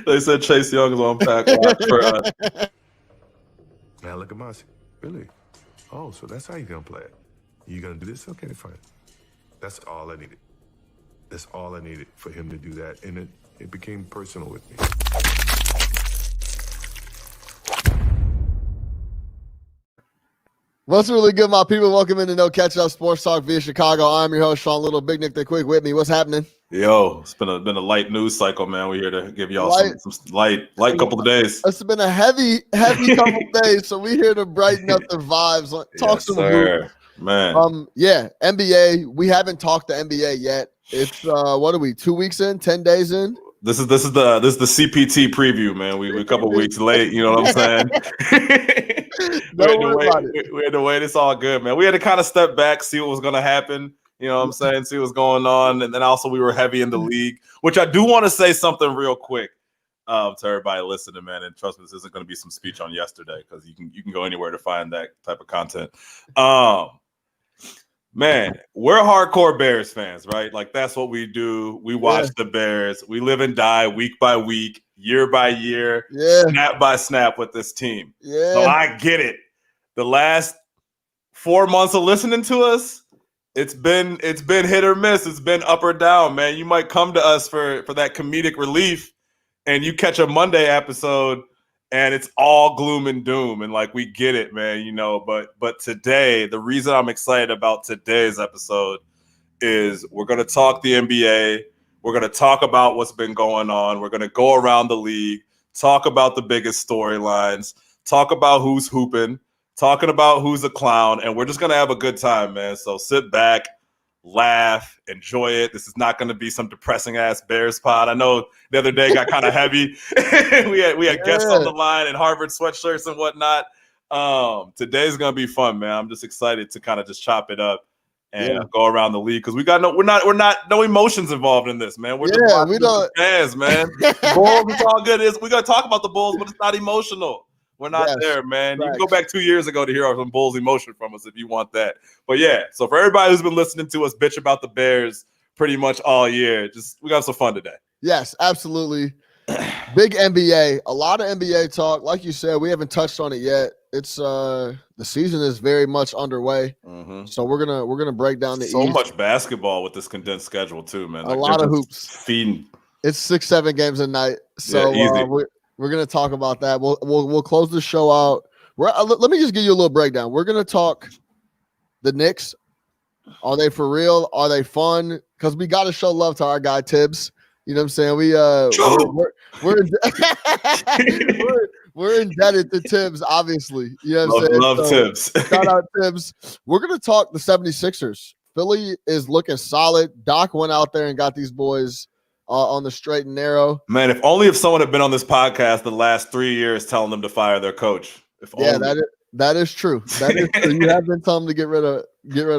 They said Chase Young is on pack watch for us. Now look at Mossy. Really? Oh, so that's how you're going to play it. You going to do this? Okay, fine. That's all I needed. That's all I needed for him to do that. And it became personal with me. What's really good, my people? Welcome into No Ketchup Sports Talk via Chicago. I'm your host, Sean Little. Big Nick the Quick with me. What's happening? Yo, it's been a light news cycle, man. We're here to give y'all some light couple of days. It's been a heavy couple of days, so we're here to brighten up the vibes. Talk yes, some sir. Man. NBA. We haven't talked to NBA yet. It's what are we? 2 weeks in? 10 days in? This is the CPT preview, man. We a couple weeks late. You know what I'm saying? We had to wait. It's all good, man. We had to kind of step back, see what was going to happen. You know what I'm saying? See what's going on. And then also we were heavy in the league, which I do want to say something real quick to everybody listening, man. And trust me, this isn't going to be some speech on yesterday because you can go anywhere to find that type of content. Man, we're hardcore Bears fans, right? Like that's what we do. We watch the Bears. We live and die week by week, year by year, snap by snap with this team. Yeah. So I get it. The last 4 months of listening to us, it's been hit or miss. It's been up or down, man. You might come to us for that comedic relief, and you catch a Monday episode, and it's all gloom and doom. And like we get it, man. You know, but today, the reason I'm excited about today's episode is we're gonna talk the NBA. We're gonna talk about what's been going on. We're gonna go around the league, talk about the biggest storylines, talk about who's hooping, talking about who's a clown, and we're just going to have a good time, man. So sit back, laugh, enjoy it. This is not going to be some depressing-ass Bears pod. I know the other day got kind of heavy. we had guests on the line in Harvard sweatshirts and whatnot. Today's going to be fun, man. I'm just excited to kind of just chop it up and go around the league because we're not no emotions involved in this, man. We're just fans, man. Bulls, it's all good. We're going to talk about the Bulls, but it's not emotional. We're not there, man. You can go back 2 years ago to hear some Bulls emotion from us if you want that. But yeah, so for everybody who's been listening to us bitch about the Bears pretty much all year, we got some fun today. Yes, absolutely. Big NBA, a lot of NBA talk. Like you said, we haven't touched on it yet. It's the season is very much underway, so we're gonna break down the so East. Much basketball with this condensed schedule too, man. Like, a lot of hoops feeding. It's 6-7 games a night, so we're going to talk about that. We'll close the show out. Let me just give you a little breakdown. We're going to talk the Knicks. Are they for real? Are they fun? Because we got to show love to our guy Thibs. You know what I'm saying? We're indebted to Thibs, obviously. You know what I'm saying? Love Thibs. Shout out Thibs. We're going to talk the 76ers. Philly is looking solid. Doc went out there and got these boys on the straight and narrow. Man, if someone had been on this podcast the last 3 years telling them to fire their coach. That is true. That is true. You have been telling them to get rid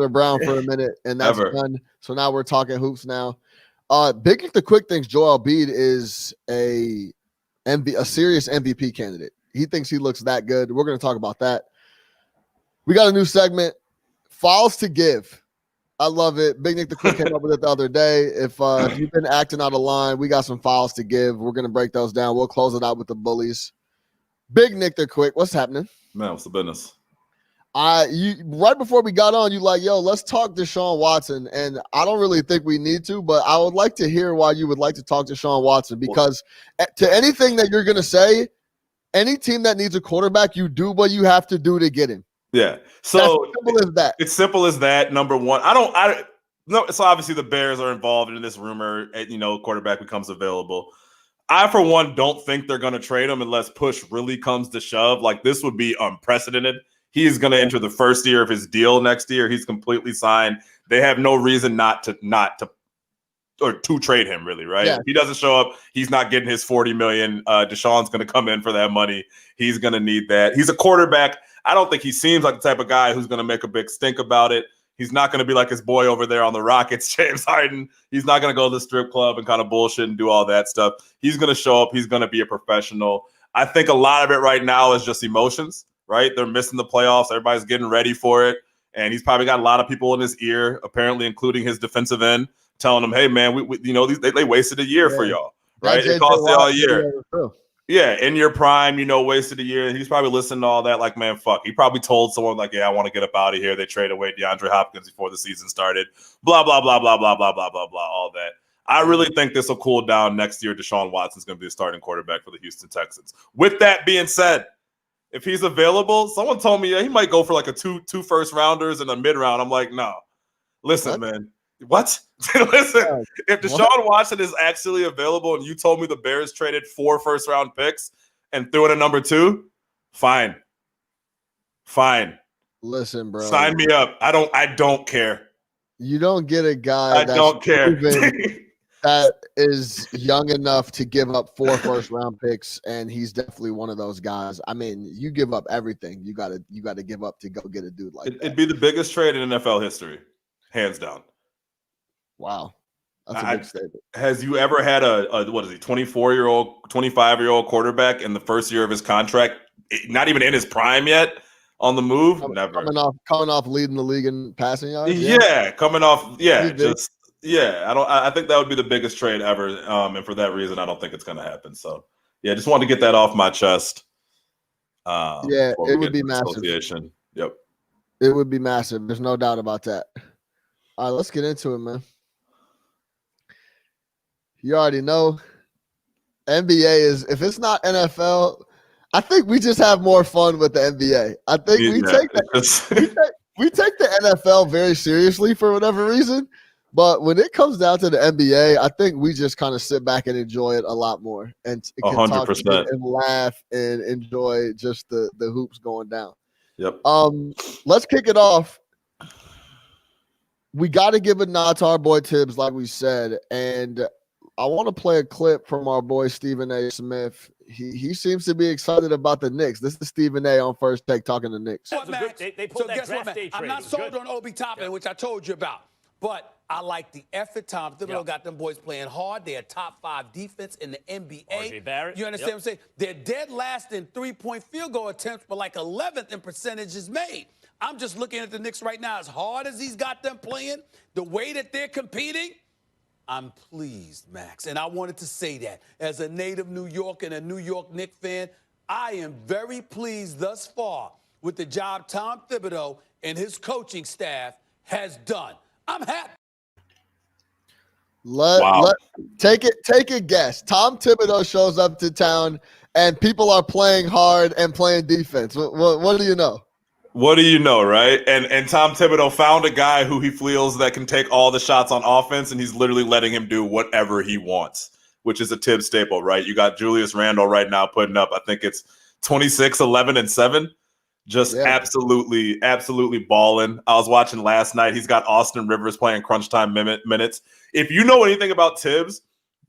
of Brown for a minute, and that's done. So now we're talking hoops now. Big the quick things. Joel Embiid is a serious MVP candidate. He thinks he looks that good. We're going to talk about that. We got a new segment, Fouls to Give. I love it. Big Nick the Quick came up with it the other day. If you've been acting out of line, we got some fouls to give. We're going to break those down. We'll close it out with the Bullies. Big Nick the Quick, what's happening? Man, what's the business? Right before we got on, you like, yo, let's talk to Deshaun Watson. And I don't really think we need to, but I would like to hear why you would like to talk to Deshaun Watson, because to anything that you're going to say, any team that needs a quarterback, you do what you have to do to get him. Yeah. So as simple as that. It's simple as that. Number one, so obviously the Bears are involved in this rumor, quarterback becomes available. I, for one, don't think they're going to trade him unless push really comes to shove. Like, this would be unprecedented. He is going to enter the first year of his deal next year. He's completely signed. They have no reason not to trade him, really, right? Yeah. If he doesn't show up, he's not getting his $40 million. Deshaun's going to come in for that money. He's going to need that. He's a quarterback. I don't think he seems like the type of guy who's going to make a big stink about it. He's not going to be like his boy over there on the Rockets, James Harden. He's not going to go to the strip club and kind of bullshit and do all that stuff. He's going to show up. He's going to be a professional. I think a lot of it right now is just emotions, right? They're missing the playoffs. Everybody's getting ready for it. And he's probably got a lot of people in his ear, apparently including his defensive end, telling him, hey, man, they wasted a year for y'all, right? It costs you all year. Yeah, in your prime, wasted a year. He's probably listening to all that like, man, fuck. He probably told someone like, yeah, I want to get up out of here. They traded away DeAndre Hopkins before the season started. Blah, blah, blah, blah, blah, blah, blah, blah, blah, all that. I really think this will cool down next year. Deshaun Watson's going to be the starting quarterback for the Houston Texans. With that being said, if he's available, someone told me he might go for like a two first rounders and a mid round. I'm like, no. Listen, man. What? Listen, if Deshaun Watson is actually available and you told me the Bears traded 4 first-round picks and threw in a number 2, fine. Listen, bro. Sign me up. I don't care. You don't get a guy don't care. that is young enough to give up 4 first-round picks, and he's definitely one of those guys. I mean, you give up everything. You got to give up to go get a dude like that. It'd be the biggest trade in NFL history, hands down. Wow. That's a big statement. Has you ever had a 24-year-old, 25-year-old quarterback in the first year of his contract, not even in his prime yet, on the move? Never. Coming off leading the league in passing yards? Yeah, coming off. Yeah, I think that would be the biggest trade ever. And for that reason, I don't think it's going to happen. So, yeah, just wanted to get that off my chest. It would be massive. Yep. It would be massive. There's no doubt about that. All right, let's get into it, man. You already know NBA is, if it's not NFL, I think we just have more fun with the NBA. I think we take the NFL very seriously for whatever reason. But when it comes down to the NBA, I think we just kind of sit back and enjoy it a lot more and can 100% talk and laugh and enjoy just the hoops going down. Yep. Let's kick it off. We got to give a nod to our boy Thibs, like we said, and I want to play a clip from our boy Stephen A. Smith. He seems to be excited about the Knicks. This is Stephen A. on First Take talking to Knicks. They pulled that draft day trade. I'm not sold on Obi Toppin, which I told you about, but I like the effort. Tom Thibodeau got them boys playing hard. They're a top 5 defense in the NBA. Barrett. You understand what I'm saying? They're dead last in 3-point field goal attempts, but like 11th in percentages made. I'm just looking at the Knicks right now. As hard as he's got them playing, the way that they're competing, I'm pleased, Max. And I wanted to say that. As a native New York and a New York Knicks fan, I am very pleased thus far with the job Tom Thibodeau and his coaching staff has done. I'm happy. Take a guess. Tom Thibodeau shows up to town and people are playing hard and playing defense. What do you know? What do you know, right? And Tom Thibodeau found a guy who he feels that can take all the shots on offense, and he's literally letting him do whatever he wants, which is a Thibs staple, right? You got Julius Randle right now putting up, I think it's 26, 11, and 7. Just absolutely balling. I was watching last night. He's got Austin Rivers playing crunch time minutes. If you know anything about Thibs,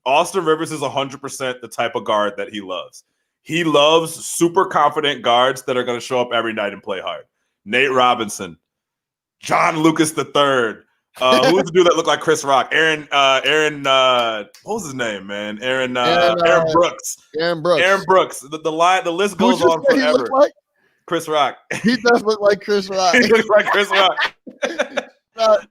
Austin Rivers is 100% the type of guard that he loves. He loves super confident guards that are going to show up every night and play hard. Nate Robinson, John Lucas III. Who was the dude that looked like Chris Rock? Aaron, what was his name, man? Aaron Brooks. Aaron Brooks. The list goes on forever. Chris Rock. He does look like Chris Rock. He looks like Chris Rock.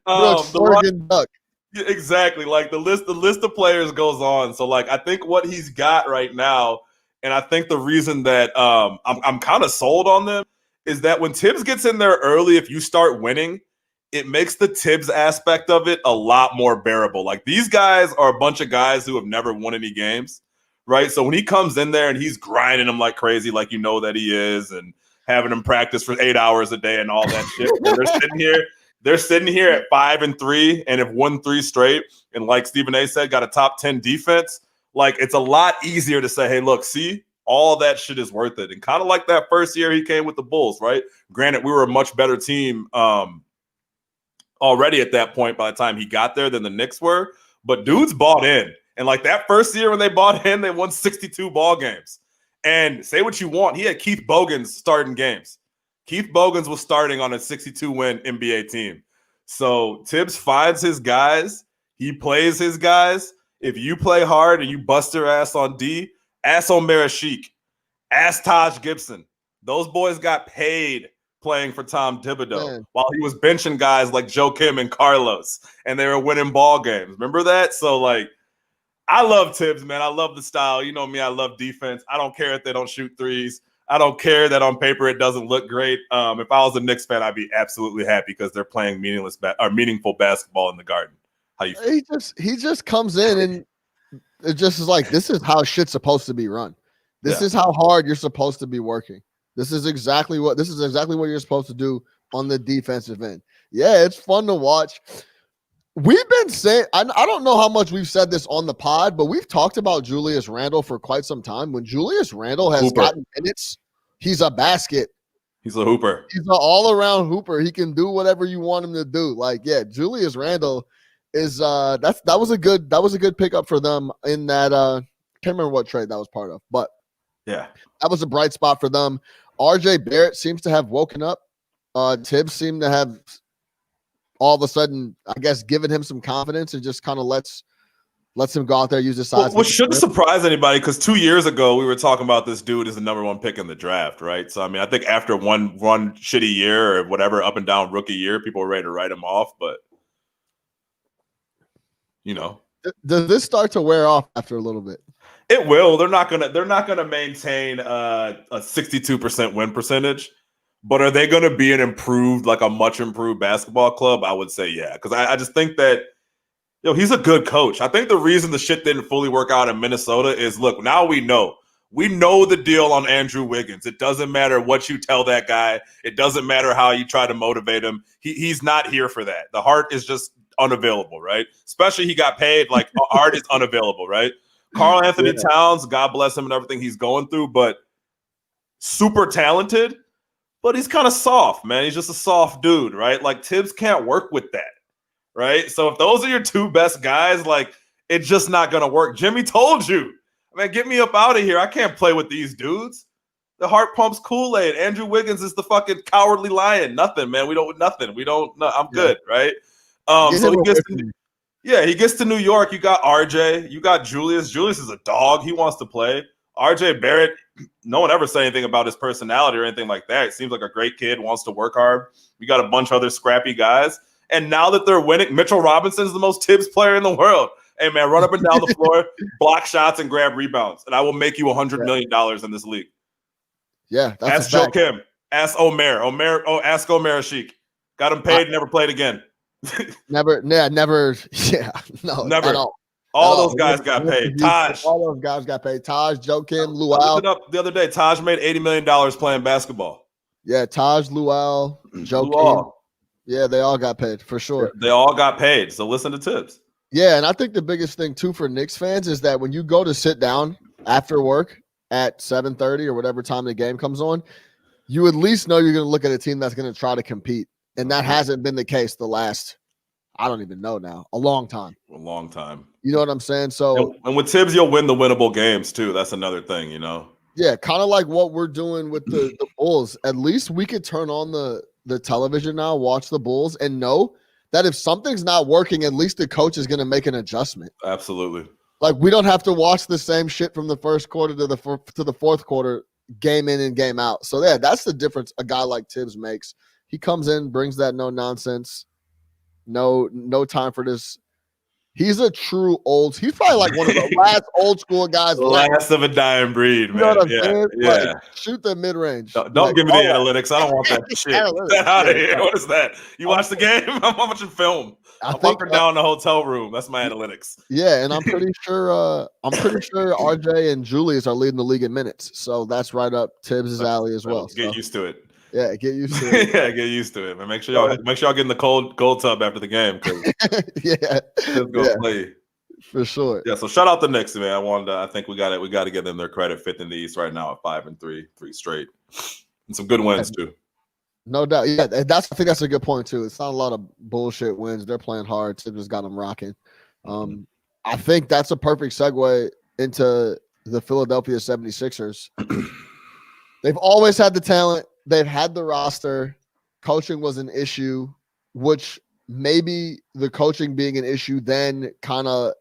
Brooks, Oregon Duck. Exactly. Like the list of players goes on. So like I think what he's got right now, and I think the reason that I'm kind of sold on them is that when Thibs gets in there early, if you start winning, it makes the Thibs aspect of it a lot more bearable. Like these guys are a bunch of guys who have never won any games, right? So when he comes in there and he's grinding them like crazy, like you know that he is, and having them practice for 8 hours a day and all that shit, and they're sitting here at 5-3 and have won 3 straight, and like Stephen A. said, got a top 10 defense. Like it's a lot easier to say, hey, look, see, all that shit is worth it. And kind of like that first year he came with the Bulls, right? Granted, we were a much better team already at that point by the time he got there than the Knicks were. But dudes bought in. And like that first year when they bought in, they won 62 ball games. And say what you want, he had Keith Bogans starting games. Keith Bogans was starting on a 62-win NBA team. So Thibs finds his guys. He plays his guys. If you play hard and you bust your ass on D, ask Omer Sheik, ask Taj Gibson. Those boys got paid playing for Tom Thibodeau while he was benching guys like Joe Kim and Carlos, and they were winning ball games. Remember that? So, like, I love Thibs, man. I love the style. You know me, I love defense. I don't care if they don't shoot threes. I don't care that on paper it doesn't look great. If I was a Knicks fan, I'd be absolutely happy because they're playing meaningful basketball in the Garden. How you feel? He just comes in and it just is like, this is how shit's supposed to be run. This is how hard you're supposed to be working. This is exactly what you're supposed to do on the defensive end. Yeah, it's fun to watch. We've been saying, I don't know how much we've said this on the pod, but we've talked about Julius Randle for quite some time. When Julius Randle has gotten minutes, he's a basket. He's a hooper. He's an all-around hooper. He can do whatever you want him to do. Like, yeah, Julius Randle is that was a good pickup for them in that can't remember what trade that was part of, but yeah, that was a bright spot for them. RJ Barrett seems to have woken up. Thibs seemed to have all of a sudden, I guess, given him some confidence and just kind of lets him go out there, use his size. Which shouldn't surprise anybody because 2 years ago we were talking about this dude as the number one pick in the draft, right? So I mean, I think after one shitty year or whatever up and down rookie year, people were ready to write him off. But you know, does this start to wear off after a little bit? It will. They're not gonna maintain a 62% win percentage. But are they going to be a much improved basketball club? I would say yeah, because I just think that he's a good coach. I think the reason the shit didn't fully work out in Minnesota is, look, now we know the deal on Andrew Wiggins. It doesn't matter what you tell that guy. It doesn't matter how you try to motivate him. He's not here for that. The heart is just unavailable, right? Especially he got paid. Like, heart is unavailable, right? Karl Anthony Towns, God bless him and everything he's going through, but super talented. But he's kind of soft, man. He's just a soft dude, right? Like, Thibs can't work with that, right? So if those are your two best guys, like, it's just not going to work. Jimmy told you, man, get me up out of here. I can't play with these dudes. The heart pumps Kool-Aid. Andrew Wiggins is the fucking cowardly lion. Nothing, man. We don't. No, I'm good, right? So he gets to New York. You got RJ. You got Julius. Julius is a dog. He wants to play. RJ Barrett, no one ever said anything about his personality or anything like that. He seems like a great kid, wants to work hard. We got a bunch of other scrappy guys. And now that they're winning, Mitchell Robinson is the most Thibs player in the world. Hey, man, run up and down the floor, block shots, and grab rebounds. And I will make you $100 million in this league. Yeah, that's Ask Joe Kim. Ask Omer. Ask Omer Sheik. Got him paid, never played again. Never. Yeah, never. Yeah, no, never. At all those guys got paid. Taj. All those guys got paid. Taj, Joakim, Luau. I looked it up the other day. Taj made $80 million playing basketball. Yeah, Taj, Luau, Joakim. Yeah, they all got paid for sure. They all got paid. So listen to Thibs. Yeah, and I think the biggest thing too for Knicks fans is that when you go to sit down after work at 7:30 or whatever time the game comes on, you at least know you're going to look at a team that's going to try to compete. And that hasn't been the case the last, I don't even know now, a long time. A long time. You know what I'm saying? So, and with Thibs, you'll win the winnable games too. That's another thing, you know? Yeah, kind of like what we're doing with the Bulls. At least we could turn on the television now, watch the Bulls, and know that if something's not working, at least the coach is going to make an adjustment. Absolutely. Like, we don't have to watch the same shit from the first quarter to the fourth quarter, game in and game out. So, yeah, that's the difference a guy like Thibs makes. He comes in, brings that no nonsense, no time for this. He's a true he's probably like one of the last old school guys. Last of a dying breed, man. You know what I'm saying? Yeah. Like, shoot the mid-range. Don't give me the analytics. I don't want that shit. Get out of here. What is that? You watch the game? I'm watching film. I'm up and down in the hotel room. That's my analytics. Yeah, and I'm pretty sure RJ and Julius are leading the league in minutes. So that's right up Thibs' alley as well. Get used to it. Yeah, get used to it. Yeah, get used to it, man. Make sure y'all get in the cold tub after the game. Play. For sure. Yeah, so shout out the Knicks, man. I think we got to give them their credit. Fifth in the East right now at 5-3, 3 straight, and some good wins too. No doubt. Yeah, I think that's a good point too. It's not a lot of bullshit wins. They're playing hard. Thibs just got them rocking. I think that's a perfect segue into the Philadelphia 76ers. They've always had the talent. They've had the roster. Coaching was an issue, which maybe the coaching being an issue then kind of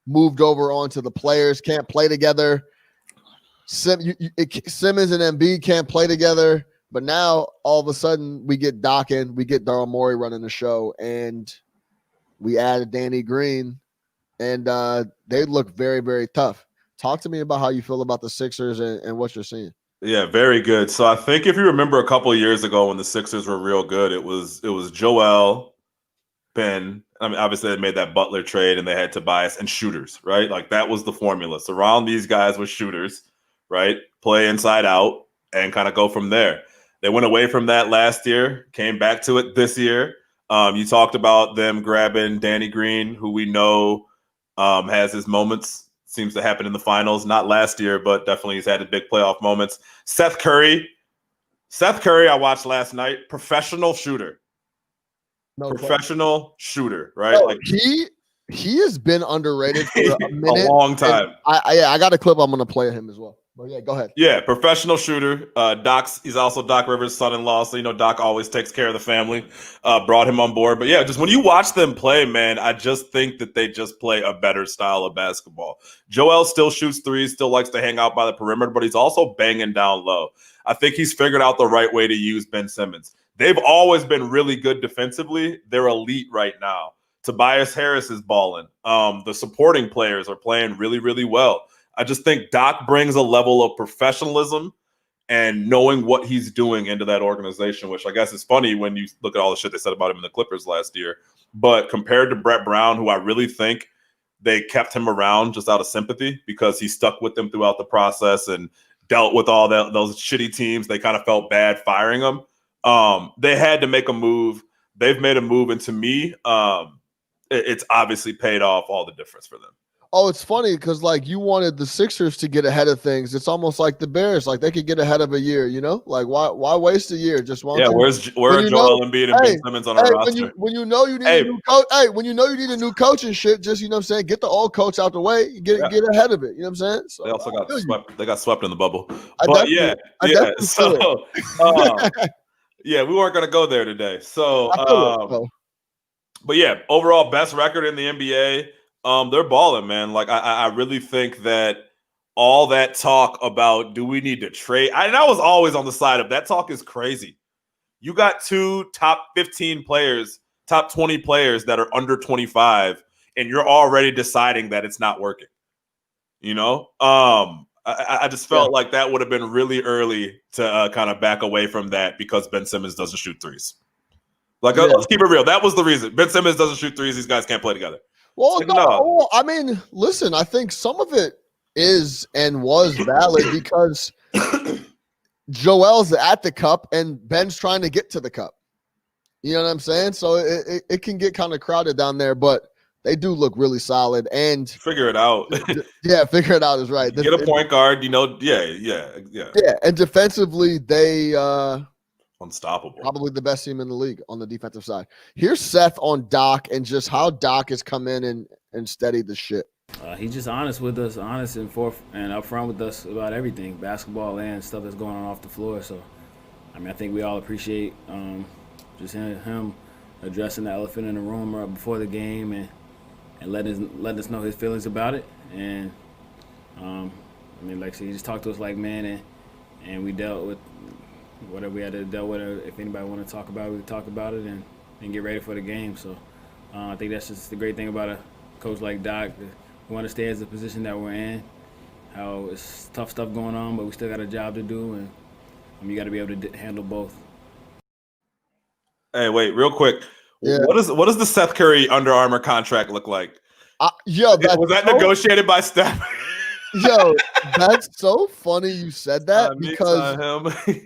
moved over onto the players. Can't play together. Simmons and Embiid can't play together. But now, all of a sudden, we get Doc in. We get Daryl Morey running the show. And we added Danny Green. and they look very, very tough. Talk to me about how you feel about the Sixers and what you're seeing. Yeah, very good. So I think if you remember a couple of years ago when the Sixers were real good, it was Joel, Ben. I mean, obviously they made that Butler trade and they had Tobias and shooters, right? Like that was the formula. Surround these guys with shooters, right? Play inside out and kind of go from there. They went away from that last year, came back to it this year. You talked about them grabbing Danny Green, who we know has his moments. Seems to happen in the finals. Not last year, but definitely he's had his big playoff moments. Seth Curry, I watched last night. Professional shooter. Shooter, right? Oh, like he has been underrated for a minute, a long time. I got a clip I'm going to play him as well. But yeah, go ahead. Yeah, professional shooter. He's also Doc Rivers' son-in-law, so Doc always takes care of the family. Brought him on board, but yeah, just when you watch them play, man, I just think that they just play a better style of basketball. Joel still shoots threes, still likes to hang out by the perimeter, but he's also banging down low. I think he's figured out the right way to use Ben Simmons. They've always been really good defensively. They're elite right now. Tobias Harris is balling. The supporting players are playing really, really well. I just think Doc brings a level of professionalism and knowing what he's doing into that organization, which I guess is funny when you look at all the shit they said about him in the Clippers last year. But compared to Brett Brown, who I really think they kept him around just out of sympathy because he stuck with them throughout the process and dealt with all those shitty teams. They kind of felt bad firing him. They had to make a move. They've made a move. And to me, it's obviously paid off all the difference for them. Oh, it's funny because like you wanted the Sixers to get ahead of things. It's almost like the Bears, like they could get ahead of a year, Like why waste a year? Just one. Yeah, where are Joel Embiid and Ben Simmons on our roster? When you know you need a new coach, when you know you need a new coach and shit, just what I'm saying, get the old coach out the way, get ahead of it. You know what I'm saying? So they also got swept. They got swept in the bubble. Yeah. So yeah, we weren't gonna go there today. So but yeah, overall best record in the NBA. They're balling, man. Like I really think that all that talk about do we need to trade? I was always on the side of that talk is crazy. You got two top 15 players, top 20 players that are under 25, and you're already deciding that it's not working. I just felt like that would have been really early to kind of back away from that because Ben Simmons doesn't shoot threes. Let's keep it real. That was the reason. Ben Simmons doesn't shoot threes. These guys can't play together. Well, no. I mean, listen, I think some of it is and was valid because Joel's at the cup and Ben's trying to get to the cup. You know what I'm saying? So it can get kind of crowded down there, but they do look really solid. And figure it out. Yeah, figure it out is right. Get a point guard, Yeah. And defensively, they unstoppable. Probably the best team in the league on the defensive side. Here's Seth on Doc and just how Doc has come in and steadied the shit. He's just honest with us, honest and upfront with us about everything, basketball and stuff that's going on off the floor. So, I mean, I think we all appreciate just him addressing the elephant in the room right before the game and letting us know his feelings about it. And I mean, like I said, he just talked to us like men, and we dealt with whatever we had to deal with. If anybody want to talk about it, we talk about it and get ready for the game. So I think that's just the great thing about a coach like Doc, who understands the position that we're in, how it's tough stuff going on, but we still got a job to do, and you got to be able to handle both. Hey, wait, real quick. Yeah. What does the Seth Curry Under Armour contract look like? Was that negotiated by Steph? Yo, that's so funny you said that because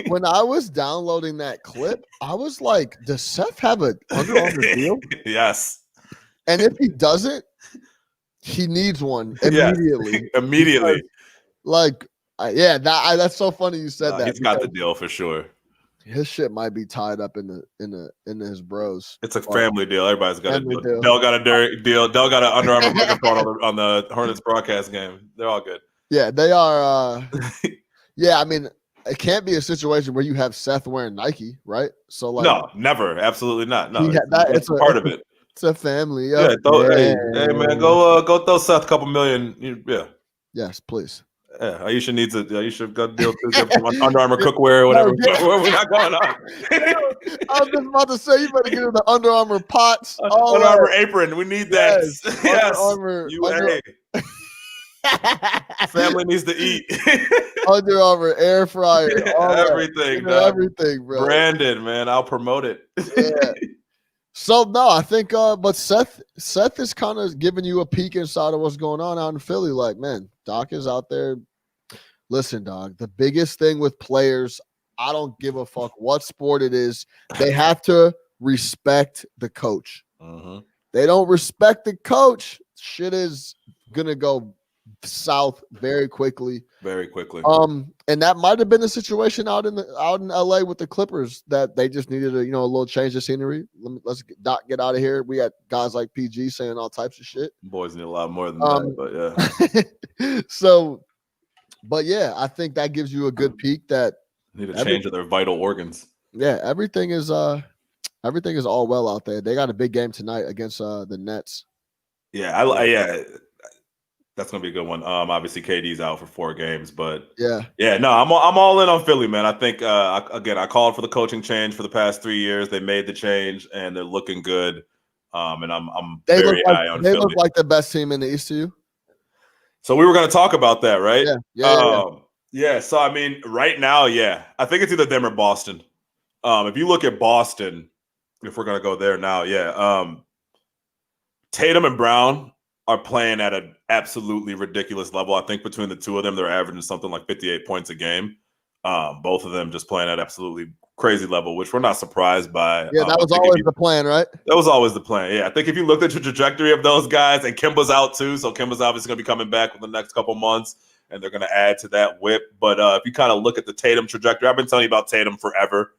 when I was downloading that clip, I was like, does Seth have an Under Armour deal? Yes. And if he doesn't, he needs one immediately. Yeah, immediately. That's so funny you said that. He's got the deal for sure. His shit might be tied up in his bros. It's a family deal. Everybody's got a deal. Dell got a deal. Dell got an Under Armour microphone on the Hornets broadcast game. They're all good. Yeah, they are. Yeah, I mean, it can't be a situation where you have Seth wearing Nike, right? So no, never, absolutely not. No, it's part of it. It's a family. Yeah, hey man, go throw Seth a couple million. Yeah. Yes, please. Yeah, Aisha needs it. Aisha got deal get some Under Armour cookware or whatever. We're not going on. I was just about to say you better get her the Under Armour pots. Under Armour apron. We need that. Yes. Family needs to eat. Under Armour air fryer. Everything, dog. Everything, bro. Branded, man. I'll promote it. Yeah. So no, I think but Seth is kind of giving you a peek inside of what's going on out in Philly. Like, man, Doc is out there. Listen, dog, the biggest thing with players, I don't give a fuck what sport it is. They have to respect the coach. They don't respect the coach, shit is gonna go south very quickly. Very quickly. And that might have been the situation out in LA with the Clippers, that they just needed a little change of scenery. Let's get out of here. We had guys like PG saying all types of shit. Boys need a lot more than that, but yeah. So, but yeah, I think that gives you a good peek that need a change of their vital organs. Yeah, everything is all well out there. They got a big game tonight against the Nets. Yeah, that's gonna be a good one. Obviously KD's out for 4 games, but yeah. No, I'm all in on Philly, man. I think I called for the coaching change for the past 3 years. They made the change and they're looking good. And I'm very high on Philly. They look like the best team in the East to you. So we were going to talk about that, right? Yeah. So I mean, right now, I think it's either them or Boston. If you look at Boston, if we're going to go there now, Tatum and Brown are playing at an absolutely ridiculous level. I think between the two of them, they're averaging something like 58 points a game. Both of them just playing at absolutely crazy level, which we're not surprised by. Yeah, that was always the plan, right? That was always the plan. Yeah, I think if you looked at the trajectory of those guys, and Kimba's out too, so Kimba's obviously going to be coming back within the next couple months, and they're going to add to that whip. But if you kind of look at the Tatum trajectory, I've been telling you about Tatum forever.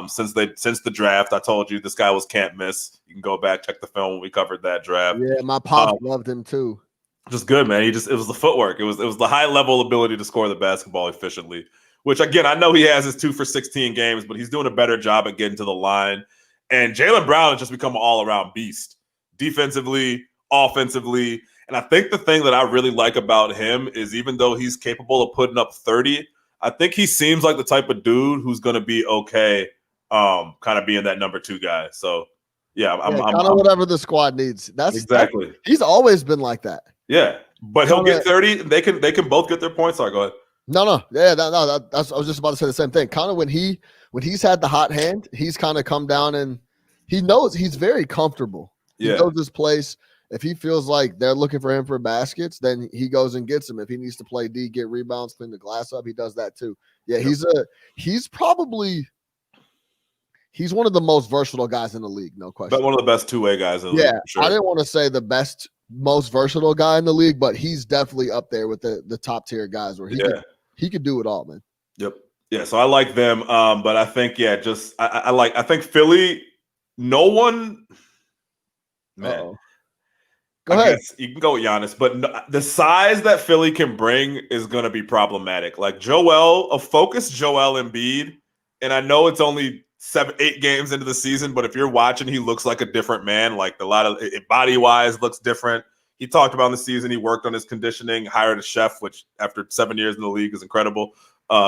Since the draft, I told you this guy was can't miss. You can go back, check the film when we covered that draft. Yeah, my pop loved him too. Just good, man. It was the footwork. It was the high level ability to score the basketball efficiently. Which again, I know he has his 2 for 16 games, but he's doing a better job at getting to the line. And Jaylen Brown has just become an all-around beast, defensively, offensively. And I think the thing that I really like about him is even though he's capable of putting up 30, I think he seems like the type of dude who's going to be okay, kind of being that number 2 guy. So, I'm kind of whatever the squad needs. That's exactly. He's always been like that. Yeah, but he'll get 30. They can both get their points. Sorry, go ahead. No. Yeah, that's I was just about to say the same thing. Kind of when he's had the hot hand, he's kind of come down and he knows he's very comfortable. He knows his place. If he feels like they're looking for him for baskets, then he goes and gets them. If he needs to play D, get rebounds, clean the glass up, he does that too. Yeah, he's one of the most versatile guys in the league, no question. But one of the best two-way guys in the league. Yeah, sure. I didn't want to say the best, most versatile guy in the league, but he's definitely up there with the top tier guys where he could do it all, man. Yep. Yeah, so I like them. But I think, I think Philly, no one, man. Uh-oh. Go ahead. You can go with Giannis, but the size that Philly can bring is going to be problematic. Like a focused Joel Embiid, and I know it's only 7-8 games into the season, but if you're watching, he looks like a different man. Like a lot of it, body-wise looks different. He talked about in the season, he worked on his conditioning, hired a chef, which after 7 years in the league is incredible.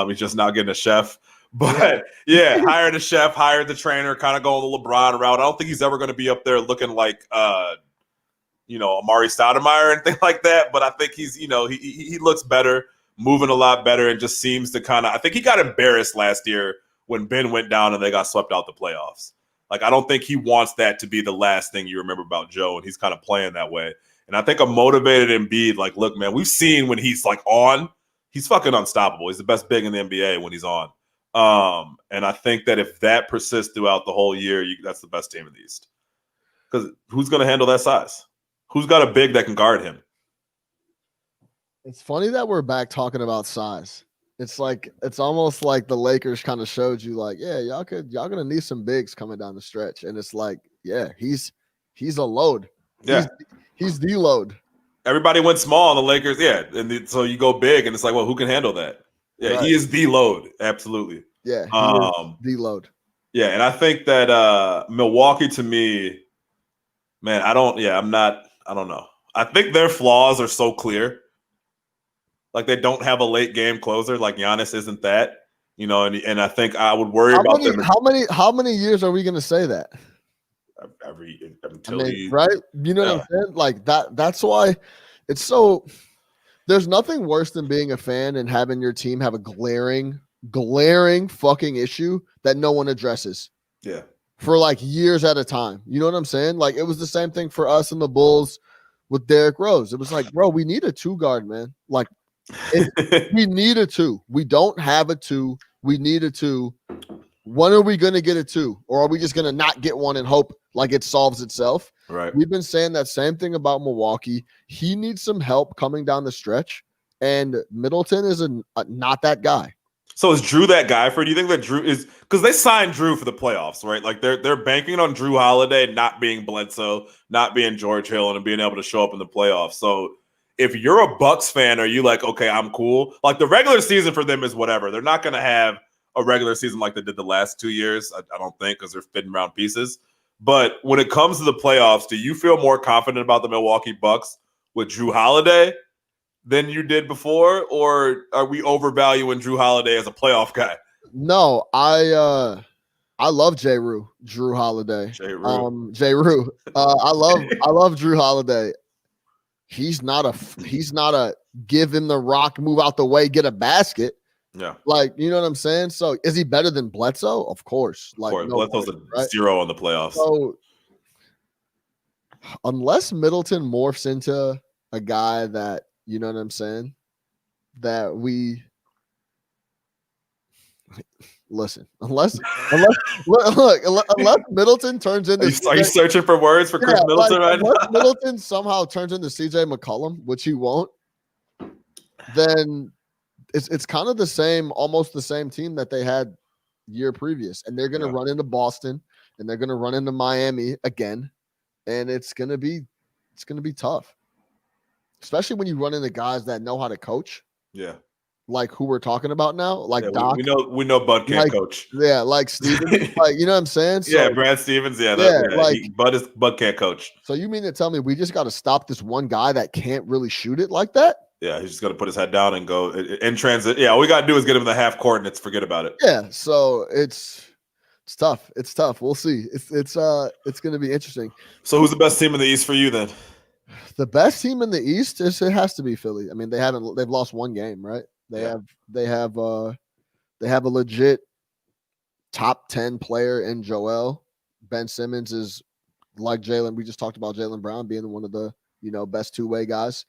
He's just now getting a chef. But hired a chef, hired the trainer, kind of going the LeBron route. I don't think he's ever going to be up there looking like Amari Stoudemire and things like that. But I think he's, he looks better, moving a lot better, and just seems to I think he got embarrassed last year when Ben went down and they got swept out the playoffs. Like, I don't think he wants that to be the last thing you remember about Joe, and he's kind of playing that way. And I think a motivated Embiid, like, look, man, we've seen when he's like on, he's fucking unstoppable. He's the best big in the NBA when he's on. And I think that if that persists throughout the whole year, that's the best team in the East. Because who's going to handle that size? Who's got a big that can guard him? It's funny that we're back talking about size. It's almost like the Lakers kind of showed you, like, y'all gonna need some bigs coming down the stretch. And it's like, he's a load. Yeah. He's the load. Everybody went small on the Lakers. Yeah. And so you go big and it's like, well, who can handle that? Yeah. Right. He is the load. Absolutely. Yeah. He is the load. Yeah. And I think that Milwaukee, to me, man, I don't know. I think their flaws are so clear. Like they don't have a late game closer. Like Giannis isn't that. And I think I would worry about them. How many years are we going to say that? Until right? You know what I'm saying? Like that's why it's so. There's nothing worse than being a fan and having your team have a glaring fucking issue that no one addresses. Yeah. For like years at a time. You know what I'm saying? Like it was the same thing for us and the Bulls with Derrick Rose. It was like, bro, we need a 2-guard, man. Like we need a 2. We don't have a 2. We need a 2. When are we going to get a 2? Or are we just going to not get one and hope like it solves itself? Right. We've been saying that same thing about Milwaukee. He needs some help coming down the stretch, and Middleton is not that guy. So is Drew that guy for? Do you think that Drew is because they signed Drew for the playoffs, right? Like they're banking on Drew Holiday not being Bledsoe, not being George Hill, and being able to show up in the playoffs. So if you're a Bucks fan, are you like, okay, I'm cool? Like the regular season for them is whatever. They're not going to have a regular season like they did the last 2 years. I don't think because they're fitting around pieces. But when it comes to the playoffs, do you feel more confident about the Milwaukee Bucks with Drew Holiday than you did before, or are we overvaluing Drew Holiday as a playoff guy? No, I love Drew Holiday. J. Rue. I love Drew Holiday. He's not a give him the rock, move out the way, get a basket. Yeah. Like, you know what I'm saying? So is he better than Bledsoe? Of course. Like Bledsoe's a 0 on the playoffs. So unless Middleton morphs into a guy that, you know what I'm saying, that we listen, unless Middleton turns into are you searching for words for Chris Middleton right now? Middleton somehow turns into CJ McCollum, which he won't, then it's kind of the same, almost the same team that they had year previous, and they're going to run into Boston, and they're going to run into Miami again, and it's going to be tough, especially when you run into guys that know how to coach. Yeah, like who we're talking about now, like Doc. We know Bud can't coach. Yeah, like Stevens, like you know what I'm saying. So, Brad Stevens. Bud can't coach. So you mean to tell me we just got to stop this one guy that can't really shoot it like that? Yeah, he's just got to put his head down and go in transit. Yeah, all we got to do is get him the half court and forget about it. Yeah, so it's tough. It's tough. We'll see. It's going to be interesting. So who's the best team in the East for you then? The best team in the East it has to be Philly. I mean, they've lost one game, right? They have a legit top 10 player in Joel. Ben Simmons is like Jaylen. We just talked about Jaylen Brown being one of the best two-way guys.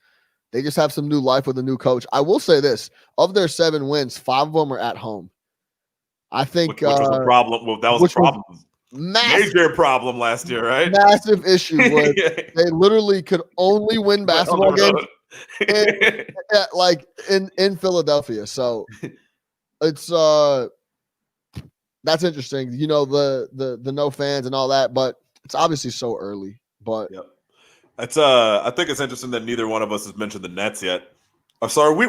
They just have some new life with a new coach. I will say this: of their 7 wins, 5 of them are at home. I think which was a problem. Well, that was a problem. Major problem last year, right? Massive issue where they literally could only win basketball games in Philadelphia. So it's that's interesting. The no fans and all that, but it's obviously so early. But it's I think it's interesting that neither one of us has mentioned the Nets yet. So are we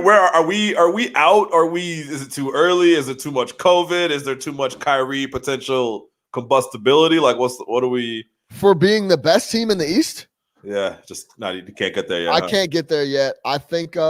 out? Is it too early? Is it too much COVID? Is there too much Kyrie potential combustibility? Like what are we for being the best team in the East? Yeah, just not. You can't get there yet. I can't get there yet. I think they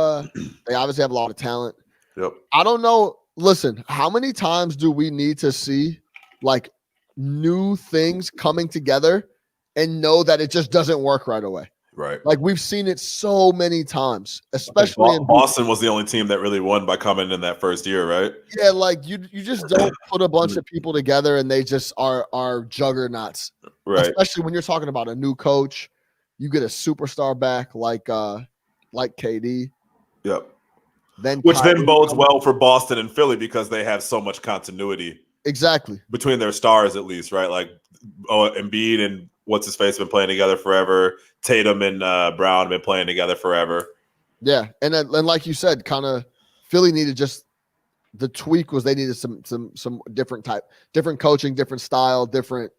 obviously have a lot of talent. Yep. I don't know. Listen, how many times do we need to see like new things coming together and know that it just doesn't work right away? Right. Like we've seen it so many times, especially in Boston was the only team that really won by coming in that first year, right? Yeah, like you just don't put a bunch of people together and they just are juggernauts. Right. Especially when you're talking about a new coach, you get a superstar back like KD. Yep. Which then bodes well for Boston and Philly because they have so much continuity. Exactly. Between their stars, at least, right? Like Embiid and what's his face been playing together forever. Tatum and Brown have been playing together forever. Yeah, and like you said, kind of Philly needed just the tweak was they needed some different coaching, different style, different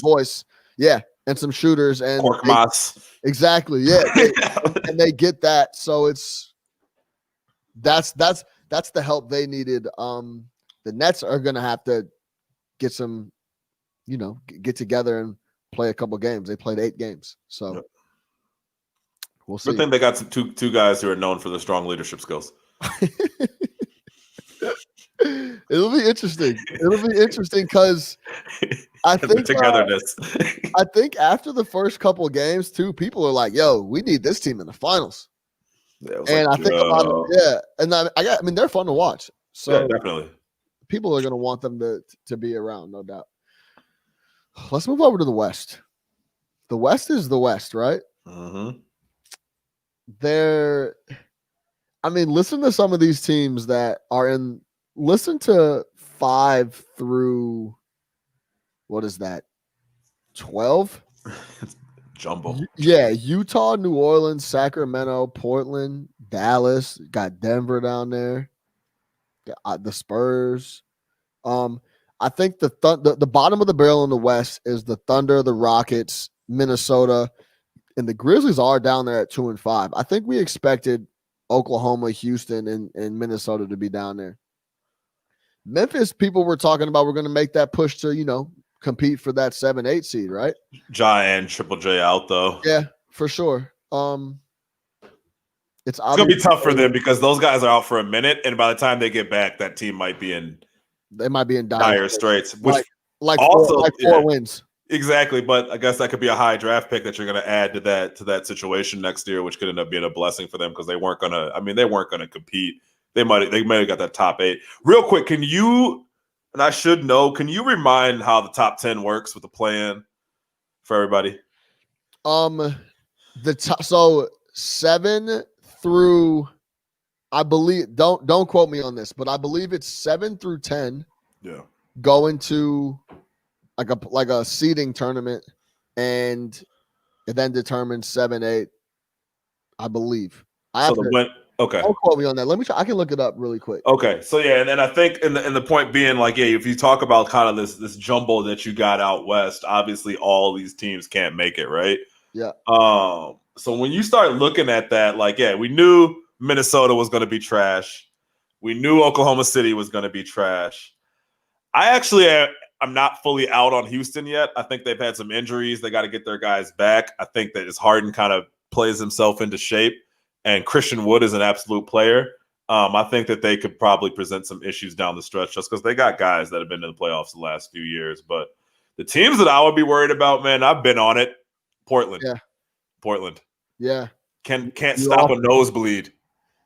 voice. Yeah, and some shooters and Korkmaz. Exactly. Yeah, and they get that. So that's the help they needed. The Nets are gonna have to get some, get together and play a couple games. They played 8 games, so we'll see. Good thing they got some two guys who are known for their strong leadership skills. It'll be interesting. It'll be interesting because I think togetherness. I think after the first couple of games, too, people are like, "Yo, we need this team in the finals." And I think a lot of and I mean they're fun to watch. So yeah, definitely. People are going to want them to be around, no doubt. Let's move over to the West. The West is the West, right? Mm-hmm. I mean, listen to some of these teams that are in. Listen to 5 through, what is that? 12? Jumbo. Yeah, Utah, New Orleans, Sacramento, Portland, Dallas. Got Denver down there. The Spurs. I think the bottom of the barrel in the West is the Thunder, the Rockets, Minnesota, and the Grizzlies are down there at 2 and 5. I think we expected Oklahoma, Houston, and Minnesota to be down there. Memphis, people were talking about we're going to make that push to, compete for that 7-8 seed, right? Ja and Triple J out though. Yeah, for sure. It's gonna be tough for them because those guys are out for a minute, and by the time they get back, that team might be in dire straits. Which like also 4 wins. Exactly, but I guess that could be a high draft pick that you're going to add to that situation next year, which could end up being a blessing for them because they weren't gonna. I mean, they weren't going to compete. They might have got that top 8. Real quick, can you? And I should know. Can you remind how the top 10 works with the play-in for everybody? So 7 through, I believe. Don't quote me on this, but I believe it's 7 through 10. Yeah. Go into like a seeding tournament, and it then determines 7-8. I believe. Okay. Don't quote me on that. Let me try. I can look it up really quick. Okay. So yeah, and I think in the point being like, yeah, if you talk about kind of this jumble that you got out west, obviously all these teams can't make it, right? Yeah. So when you start looking at that, like, yeah, we knew Minnesota was going to be trash. We knew Oklahoma City was going to be trash. I'm not fully out on Houston yet. I think they've had some injuries. They got to get their guys back. I think that Harden kind of plays himself into shape, and Christian Wood is an absolute player. I think that they could probably present some issues down the stretch just because they got guys that have been in the playoffs the last few years. But the teams that I would be worried about, man, I've been on it. Portland. Yeah. Portland. Yeah. Can't stop a nosebleed.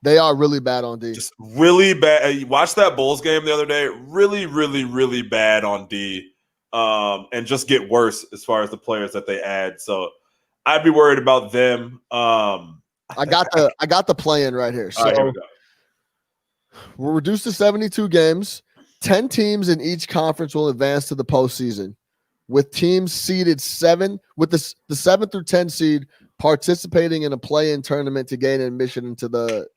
They are really bad on D. Just really bad. You watched that Bulls game the other day. Really, really, really bad on D. And just get worse as far as the players that they add. So I'd be worried about them. I got the play-in right here. So here we go. We're reduced to 72 games. 10 teams in each conference will advance to the postseason, with teams seeded 7 with the 7 through 10 seed participating in a play-in tournament to gain admission into the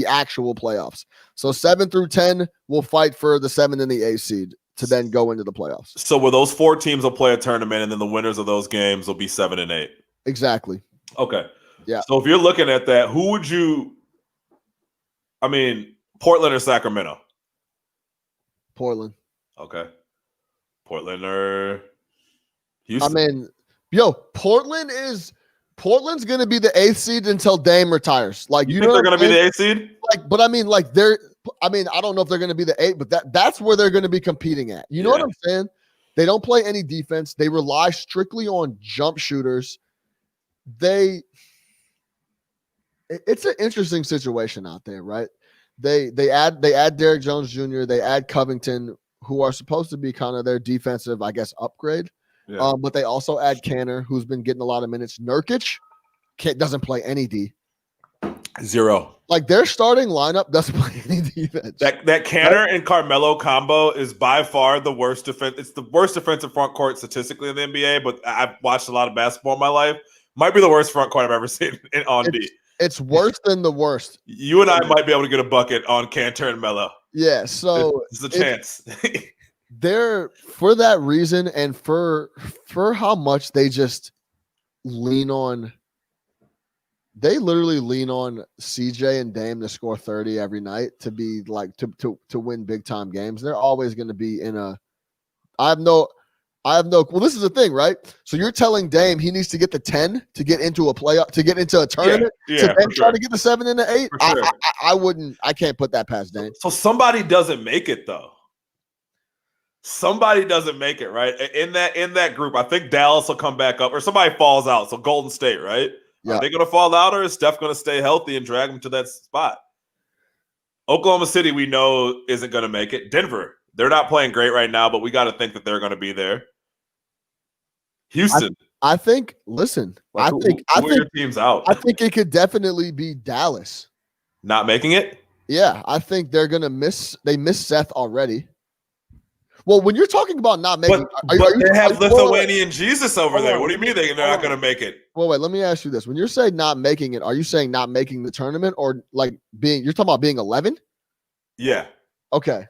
actual playoffs. So 7 through 10 will fight for the 7 and the 8 seed to then go into the playoffs. So will those 4 teams will play a tournament, and then the winners of those games will be 7 and 8? Exactly. Okay. Yeah. So if you're looking at that, who would you – I mean, Portland or Sacramento? Portland. Okay. Portland or Houston? I mean, Portland's going to be the 8th seed until Dame retires. Like, you think they're going to be the 8th seed? But I mean, I don't know if they're going to be the 8, but that's where they're going to be competing at. You know what I'm saying? They don't play any defense. They rely strictly on jump shooters. It's an interesting situation out there, right? They add Derrick Jones Jr., they add Covington, who are supposed to be kind of their defensive, I guess, upgrade. Yeah. But they also add Kanter, who's been getting a lot of minutes. Nurkic doesn't play any D. 0. Like, their starting lineup doesn't play any defense. That Kanter and Carmelo combo is by far the worst defense. It's the worst defensive front court statistically in the NBA, but I've watched a lot of basketball in my life. Might be the worst front court I've ever seen on D. It's worse than the worst. You and I might be able to get a bucket on Kanter and Melo. Yeah, so there's a chance. They're, for that reason, and for how much they just lean on. They literally lean on CJ and Dame to score 30 every night to be like to win big time games. They're always going to be in a. I have no. Well, this is the thing, right? So you're telling Dame he needs to get the 10 to get into a playoff, to get into a tournament, to then try to get the 7 and the 8. Sure. I wouldn't. I can't put that past Dame. So somebody doesn't make it though. Somebody doesn't make it, right? In that group, I think Dallas will come back up, or somebody falls out. So Golden State, right? Yeah. Are they going to fall out, or is Steph going to stay healthy and drag them to that spot? Oklahoma City, we know, isn't going to make it. Denver, they're not playing great right now, but we got to think that they're going to be there. Houston, I think. Listen, I think your team's out. I think it could definitely be Dallas not making it. Yeah, I think they're going to miss. They missed Seth already. Well, when you're talking about not making, they have Lithuanian Jesus over there. What do you mean they're not going to make it? Well, wait. Let me ask you this: when you're saying not making it, are you saying not making the tournament, or like being? You're talking about being 11? Yeah. Okay.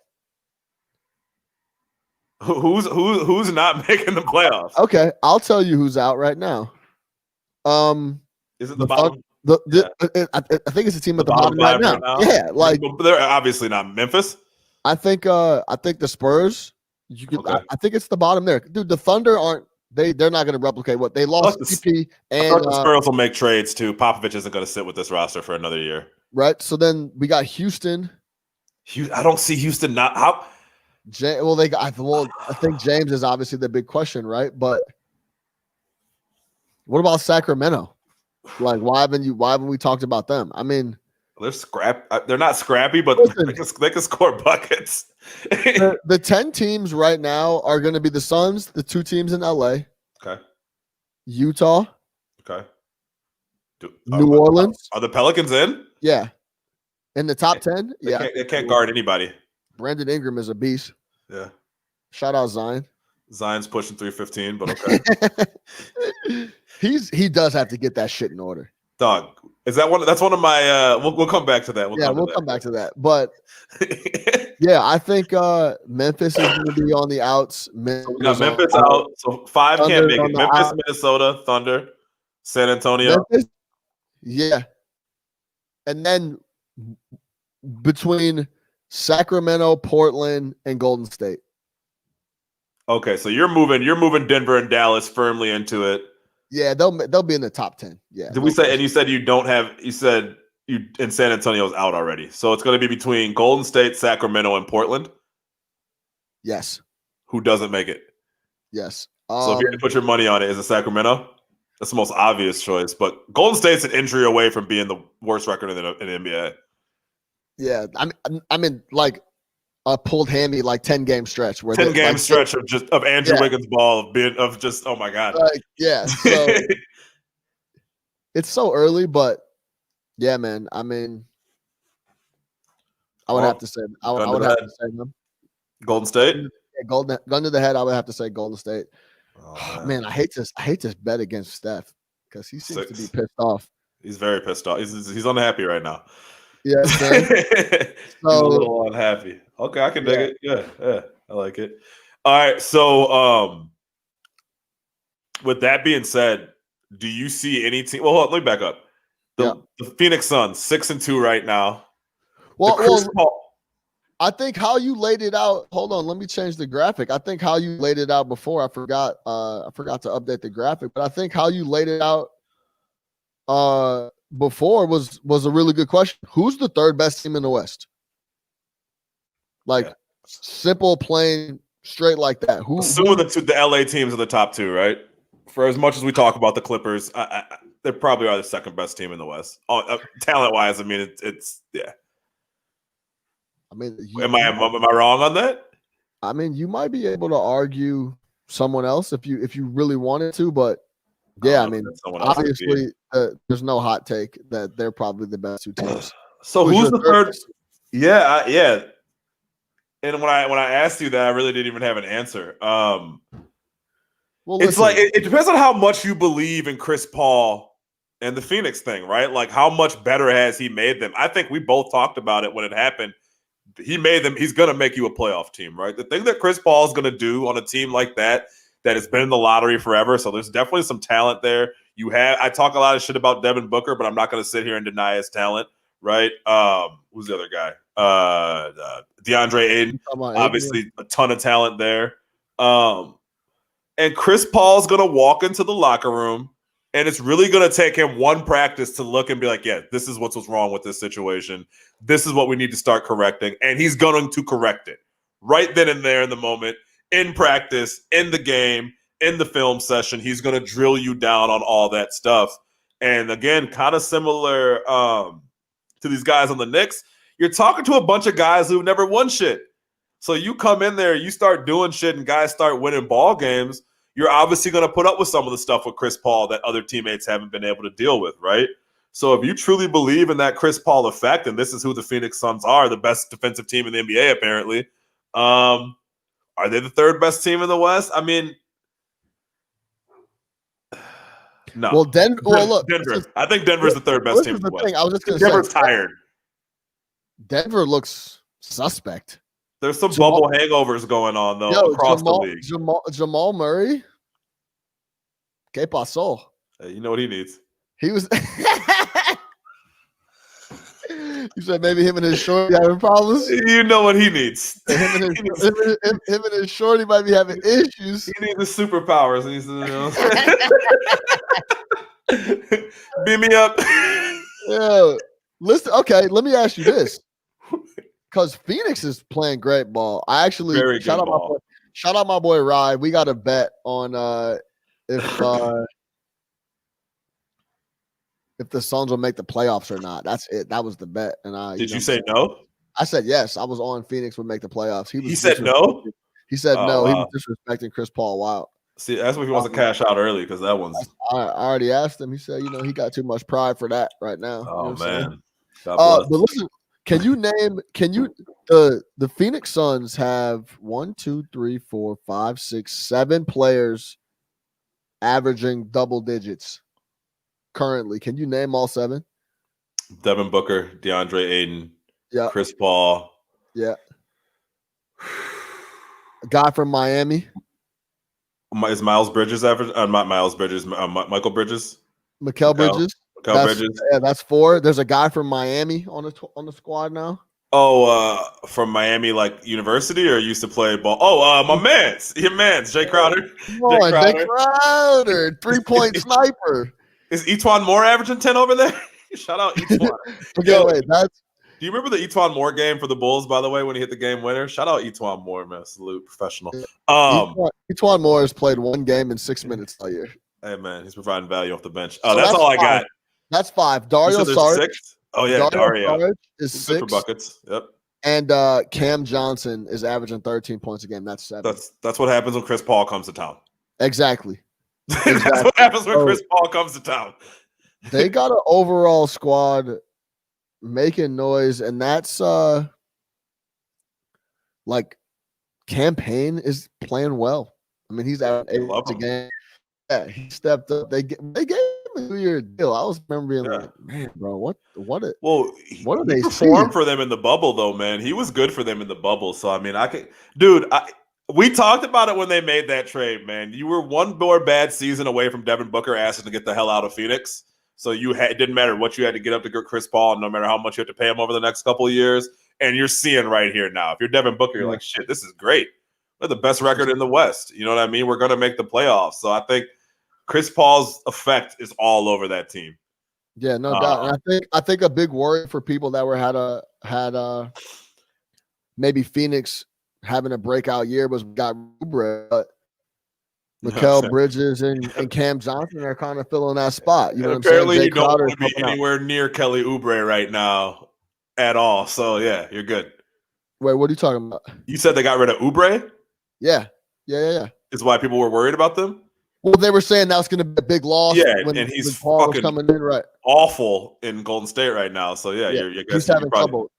Who's not making the playoffs? Okay, I'll tell you who's out right now. Is it the bottom? I think it's a team at the bottom right now. Yeah, like they're obviously not Memphis. I think the Spurs. You could. Okay. I think it's the bottom there, dude. The Thunder aren't. They're not going to replicate what they lost. CP and the Spurs will make trades too. Popovich isn't going to sit with this roster for another year. Right. So then we got Houston. I don't see Houston not how. I think James is obviously the big question, right? But what about Sacramento? Like, why haven't we talked about them? I mean, they're not scrappy, but they can score buckets. the 10 teams right now are going to be the Suns, the 2 teams in LA. Okay. Utah. Okay. New Orleans. Are the Pelicans in? Yeah. In the top 10? Yeah. They can't guard anybody. Brandon Ingram is a beast. Yeah. Shout out Zion. Zion's pushing 315, but okay. He does have to get that shit in order. Dog. Is that one? That's one of my. We'll come back to that. We'll come back to that. But yeah, I think Memphis is going to be on the outs. We got Memphis out. So 5 can't make it. Memphis, Minnesota, Thunder, San Antonio. Memphis, yeah, and then between Sacramento, Portland, and Golden State. Okay, so you're moving Denver and Dallas firmly into it. Yeah, they'll be in the top 10. Yeah. Did we say? And you said you don't have. You said you and San Antonio's out already. So it's going to be between Golden State, Sacramento, and Portland. Yes. Who doesn't make it? Yes. So if you had to put your money on it, is it Sacramento? That's the most obvious choice. But Golden State's an injury away from being the worst record in the NBA. Yeah, I mean, like a pulled hammy, like 10-game stretch where 10-game stretch of Andrew Wiggins' ball of just oh my god. Like, yeah, so it's so early, but yeah, man. I mean, I would have to say them. Golden State. Yeah, gun to the head. I would have to say Golden State. Oh, man, I hate this bet against Steph because he seems to be pissed off. He's very pissed off. He's unhappy right now. Yeah, he's a little unhappy. Okay, I can dig it. Yeah, I like it. All right, so with that being said, do you see any team? Well, hold on, let me back up. The Phoenix Suns 6-2 right now. Well, I think how you laid it out. Hold on, let me change the graphic. I think how you laid it out before. I forgot to update the graphic, but I think how you laid it out before was a really good question. Who's the third best team in the West? Like simple, plain, straight like that. Assuming the LA teams are the top 2, right? For as much as we talk about the Clippers, they probably are the second best team in the West. Talent wise, I mean, it's yeah. I mean, am I wrong on that? I mean, you might be able to argue someone else if you really wanted to, but yeah, I mean, obviously, there's no hot take that they're probably the best 2 teams. So who's the third? Yeah. And when I asked you that, I really didn't even have an answer. Well, it's like it depends on how much you believe in Chris Paul and the Phoenix thing, right? Like how much better has he made them? I think we both talked about it when it happened. He made them. He's going to make you a playoff team, right? The thing that Chris Paul is going to do on a team like that has been in the lottery forever. So there's definitely some talent there. I talk a lot of shit about Devin Booker, but I'm not going to sit here and deny his talent, right? Who's the other guy? DeAndre Ayton, obviously a ton of talent there. And Chris Paul's going to walk into the locker room, and it's really going to take him one practice to look and be like, yeah, this is what's wrong with this situation. This is what we need to start correcting. And he's going to correct it right then and there in the moment, in practice, in the game, in the film session. He's going to drill you down on all that stuff. And again, kind of similar to these guys on the Knicks, you're talking to a bunch of guys who've never won shit. So you come in there, you start doing shit, and guys start winning ball games. You're obviously going to put up with some of the stuff with Chris Paul that other teammates haven't been able to deal with, right? So if you truly believe in that Chris Paul effect, and this is who the Phoenix Suns are, the best defensive team in the NBA apparently, are they the third best team in the West? I mean, no. Well, Denver. Well, look, Denver. I think Denver's the third best team in the West. I was just going to say, Denver's tired. Denver looks suspect. There's some bubble hangovers going on, though, across the league. Jamal Murray. Que pasó? Hey, you know what he needs? He was. You said maybe him and his shorty having problems? You know what he needs. Him and his shorty might be having issues. He needs the superpowers. He needs to, beam me up. Yeah. Listen, okay, let me ask you this. Because Phoenix is playing great ball. I actually shout out my boy Rye. We got a bet on if the Suns will make the playoffs or not. That's it. That was the bet. And did you say no? I said yes. I was on Phoenix would make the playoffs. He said no. He said no. Wow. He was disrespecting Chris Paul. Wow. See, that's what he wants to cash out early because that one's. I already asked him. He said, he got too much pride for that right now. Oh man. But listen. The Phoenix Suns have 1, 2, 3, 4, 5, 6, 7 players averaging double digits currently. Can you name all 7? Devin Booker, DeAndre Ayton, Chris Paul. Yeah. A guy from Miami. Is Miles Bridges average? Not Miles Bridges. Michael Bridges. Mikal Bridges. Bridges. Yeah, that's 4. There's a guy from Miami on the squad now. Oh, from Miami, like university, or used to play ball? Oh, your man's Jay Crowder. Come on, Jay Crowder, 3-point sniper. Is Etuan Moore averaging 10 over there? Shout out Etuan. Okay, wait, do you remember the Etuan Moore game for the Bulls, by the way, when he hit the game winner? Shout out Etuan Moore, man. Salute, professional. Etuan Moore has played 1 game in 6 minutes all year. Hey, man, he's providing value off the bench. Oh, so that's all 5. I got. That's 5. Dario Saric. Oh, yeah, Dario is 6. For buckets. Yep. And Cam Johnson is averaging 13 points a game. That's 7. That's what happens when Chris Paul comes to town. Exactly. That's what happens when Chris Paul comes to town. They got an overall squad making noise, and that's like Campaign is playing well. I mean, he's at 8 a game. Yeah, he stepped up. They gave him a 2-year deal. I was remembering like, man, bro, what are they perform for them in the bubble though, man? He was good for them in the bubble. So I mean, we talked about it when they made that trade, man. You were one more bad season away from Devin Booker asking to get the hell out of Phoenix. So it didn't matter what you had to get up to get Chris Paul, no matter how much you had to pay him over the next couple of years. And you're seeing right here now. If you're Devin Booker, you're like, shit, this is great. We're the best record in the West. You know what I mean? We're going to make the playoffs. So I think Chris Paul's effect is all over that team. Yeah, no doubt. And I think a big worry for people that had maybe Phoenix having a breakout year was got Oubre, but Mikal Bridges and Cam Johnson are kind of filling that spot. You know what I'm saying? Apparently, you don't want to be anywhere near Kelly Oubre right now at all. So yeah, you're good. Wait, what are you talking about? You said they got rid of Oubre? Yeah. Is why people were worried about them? Well, they were saying that was going to be a big loss. Yeah, and he's Paul fucking coming in right. Awful in Golden State right now. So yeah, he's having trouble.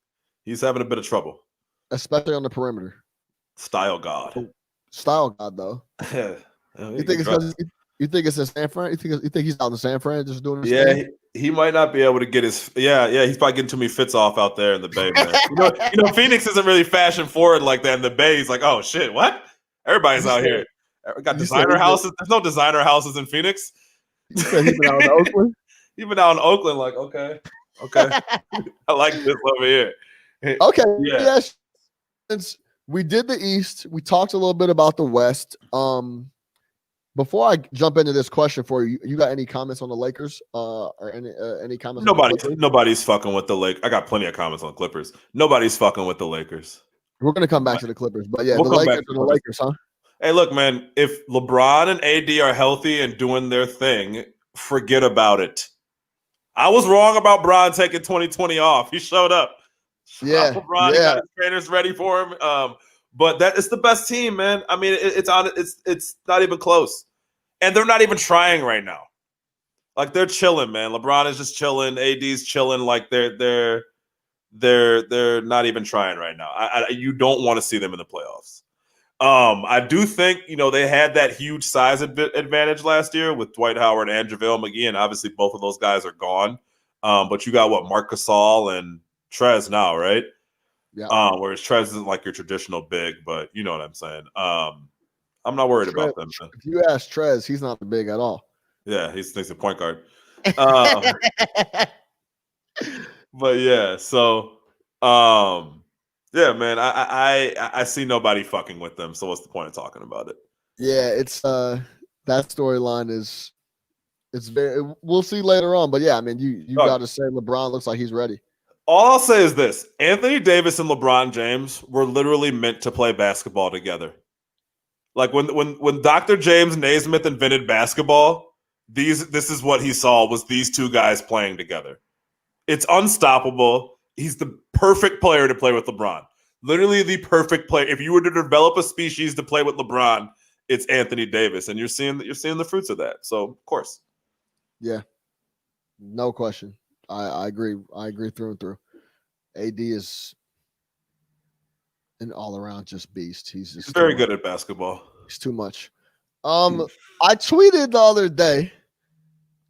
He's having a bit of trouble, especially on the perimeter. Style God, though. Yeah. You think it's in San Fran? You think he's out in San Fran just doing his thing? He might not be able to get his. Yeah. He's probably getting too many fits off out there in the Bay, man. you know, Phoenix isn't really fashion forward like that in the Bay. He's like, oh shit, what? Everybody's out here. We got designer houses. There's no designer houses in Phoenix. You said he's been out in Oakland? He's been out in Oakland, like, okay. I like this over here. Okay. Yeah. Since we did the East, we talked a little bit about the West. Before I jump into this question for you, you got any comments on the Lakers? Or any comments? Nobody's fucking with the Lakers. I got plenty of comments on Clippers. Nobody's fucking with the Lakers. We're gonna come back to the Clippers, but yeah, We'll the come Lakers back to are the Lakers, huh? Hey, look, man. If LeBron and AD are healthy and doing their thing, forget about it. I was wrong about Bron taking 2020 off. He showed up. Yeah, LeBron, he got his trainers ready for him. But that it's the best team, man. I mean, it's not even close, and they're not even trying right now. Like they're chilling, man. LeBron is just chilling. AD's chilling. Like they're not even trying right now. You don't want to see them in the playoffs. I do think they had that huge size advantage last year with Dwight Howard and JaVale McGee, and obviously both of those guys are gone. But you got Marc Gasol and Trae now, right? Yeah. Whereas Trae isn't like your traditional big, but you know what I'm saying. I'm not worried about them. Man. If you ask Trae, he's not the big at all. Yeah, he's a point guard. But yeah, so yeah, man, I see nobody fucking with them. So what's the point of talking about it? Yeah, it's that storyline it's very. We'll see later on, but yeah, I mean, you got to say LeBron looks like he's ready. All I'll say is this: Anthony Davis and LeBron James were literally meant to play basketball together. Like when Dr. James Naismith invented basketball, this is what he saw was these two guys playing together. It's unstoppable. He's the perfect player to play with LeBron. Literally the perfect player. If you were to develop a species to play with LeBron, it's Anthony Davis, and you're seeing the fruits of that. So of course, yeah, no question. I agree. I agree through and through. AD is an all-around just beast. He's very good at basketball. He's too much. I tweeted the other day.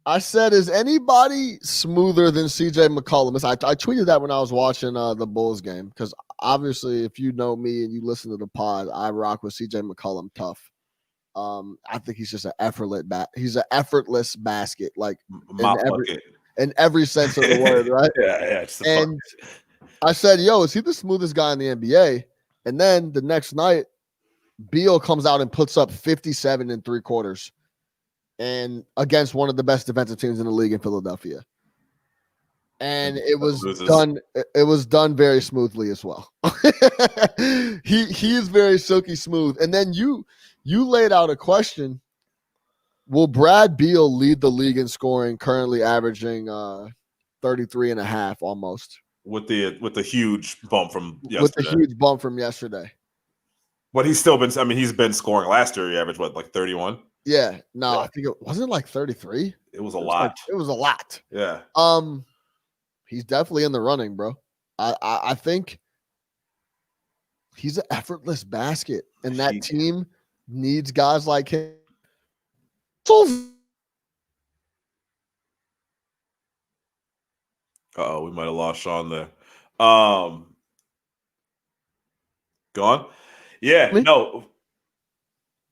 I said, "Is anybody smoother than CJ McCollum?" I tweeted that when I was watching the Bulls game because obviously, if you know me and you listen to the pod, I rock with CJ McCollum tough. I think he's just an effortless basket, like in every sense of the word, right? Yeah. And I said, "Yo, is he the smoothest guy in the NBA?" And then the next night, Beal comes out and puts up 57 in 3 quarters. And against one of the best defensive teams in the league in Philadelphia. And it was done very smoothly as well. He is very silky smooth. And then you laid out a question. Will Brad Beal lead the league in scoring, currently averaging 33.5 almost? With the huge bump from yesterday. But he's still been scoring last year. He averaged like 31? Yeah, no, I think it wasn't like 33. It was a lot. It was a lot. Yeah. He's definitely in the running, bro. I think he's an effortless basket, and that team needs guys like him. We might have lost Sean there. Gone? Yeah, no.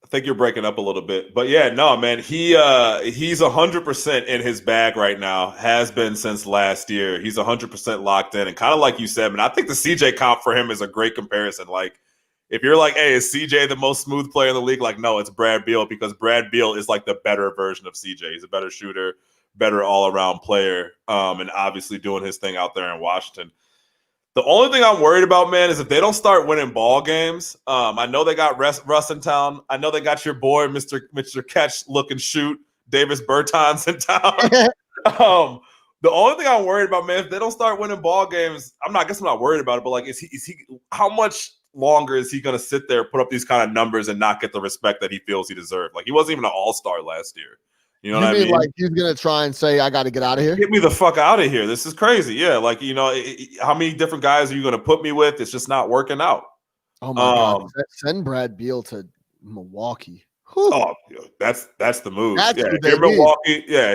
I think you're breaking up a little bit. But yeah, no, man, he's 100% in his bag right now, has been since last year. He's 100% locked in. And kind of like you said, man, I think the CJ comp for him is a great comparison. Like, if you're like, hey, is CJ the most smooth player in the league? Like, no, it's Brad Beal, because Brad Beal is like the better version of CJ. He's a better shooter, better all-around player, and obviously doing his thing out there in Washington. The only thing I'm worried about, man, is if they don't start winning ball games. I know they got Russ in town. I know they got your boy, Mr. Catch, look and shoot, Davis Bertans in town. The only thing I'm worried about, man, if they don't start winning ball games, I guess I'm not worried about it, but like, is he? How much longer is he going to sit there, put up these kind of numbers, and not get the respect that he feels he deserved? Like, he wasn't even an all-star last year. You know what I mean? Like he's gonna try and say, "I got to get out of here." Get me the fuck out of here! This is crazy. Yeah, like how many different guys are you gonna put me with? It's just not working out. Oh my god! Send Brad Beal to Milwaukee. Whew. Oh, that's the move. If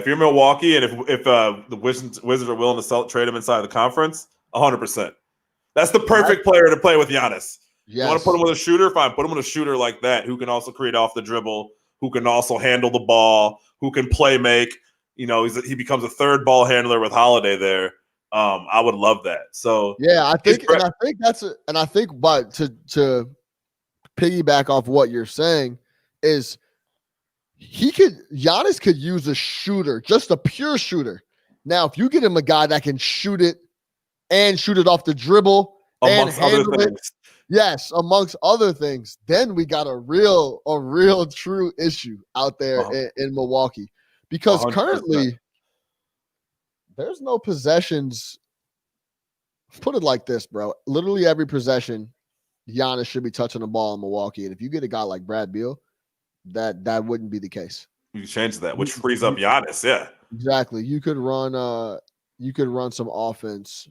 you're Milwaukee, and if the Wizards are willing to trade him inside the conference, 100%. That's the perfect player to play with Giannis. Yes. You want to put him with a shooter? Fine, put him with a shooter like that who can also create off the dribble, who can also handle the ball, who can play make. He becomes a third ball handler with Holiday there. I would love that. So yeah, I think but to piggyback off what you're saying is Giannis could use a shooter, just a pure shooter. Now, if you get him a guy that can shoot it and shoot it off the dribble amongst and other handle it, things. yes, amongst other things, then we got a real true issue out there in Milwaukee. Because 100%. currently there's no possessions. Put it like this, bro. Literally every possession, Giannis should be touching the ball in Milwaukee. And if you get a guy like Brad Beal, that wouldn't be the case. You change that, which frees up Giannis. Yeah, exactly. You could run some offense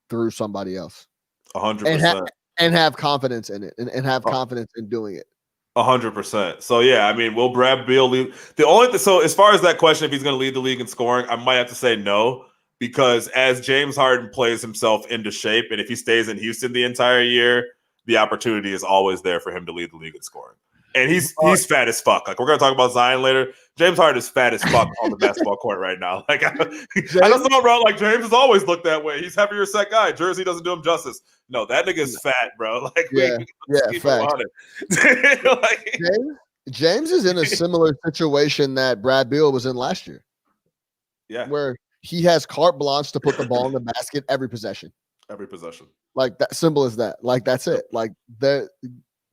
through somebody else. 100%. And have confidence in it and have confidence in doing it. 100%. So yeah, I mean, will Brad Beal lead? So as far as that question, if he's going to lead the league in scoring, I might have to say no, because as James Harden plays himself into shape, and if he stays in Houston the entire year, the opportunity is always there for him to lead the league in scoring. And he's fat as fuck. Like, we're going to talk about Zion later. James Harden is fat as fuck on the basketball court right now. Like, I just know, bro. Like, James has always looked that way. He's heavier set guy. Jersey doesn't do him justice. No, that nigga is fat, bro. Like, fact. Like, James is in a similar situation that Brad Beal was in last year. Yeah, where he has carte blanche to put the ball in the basket every possession. Every possession. Like, that simple as that. Like, that's it. Like,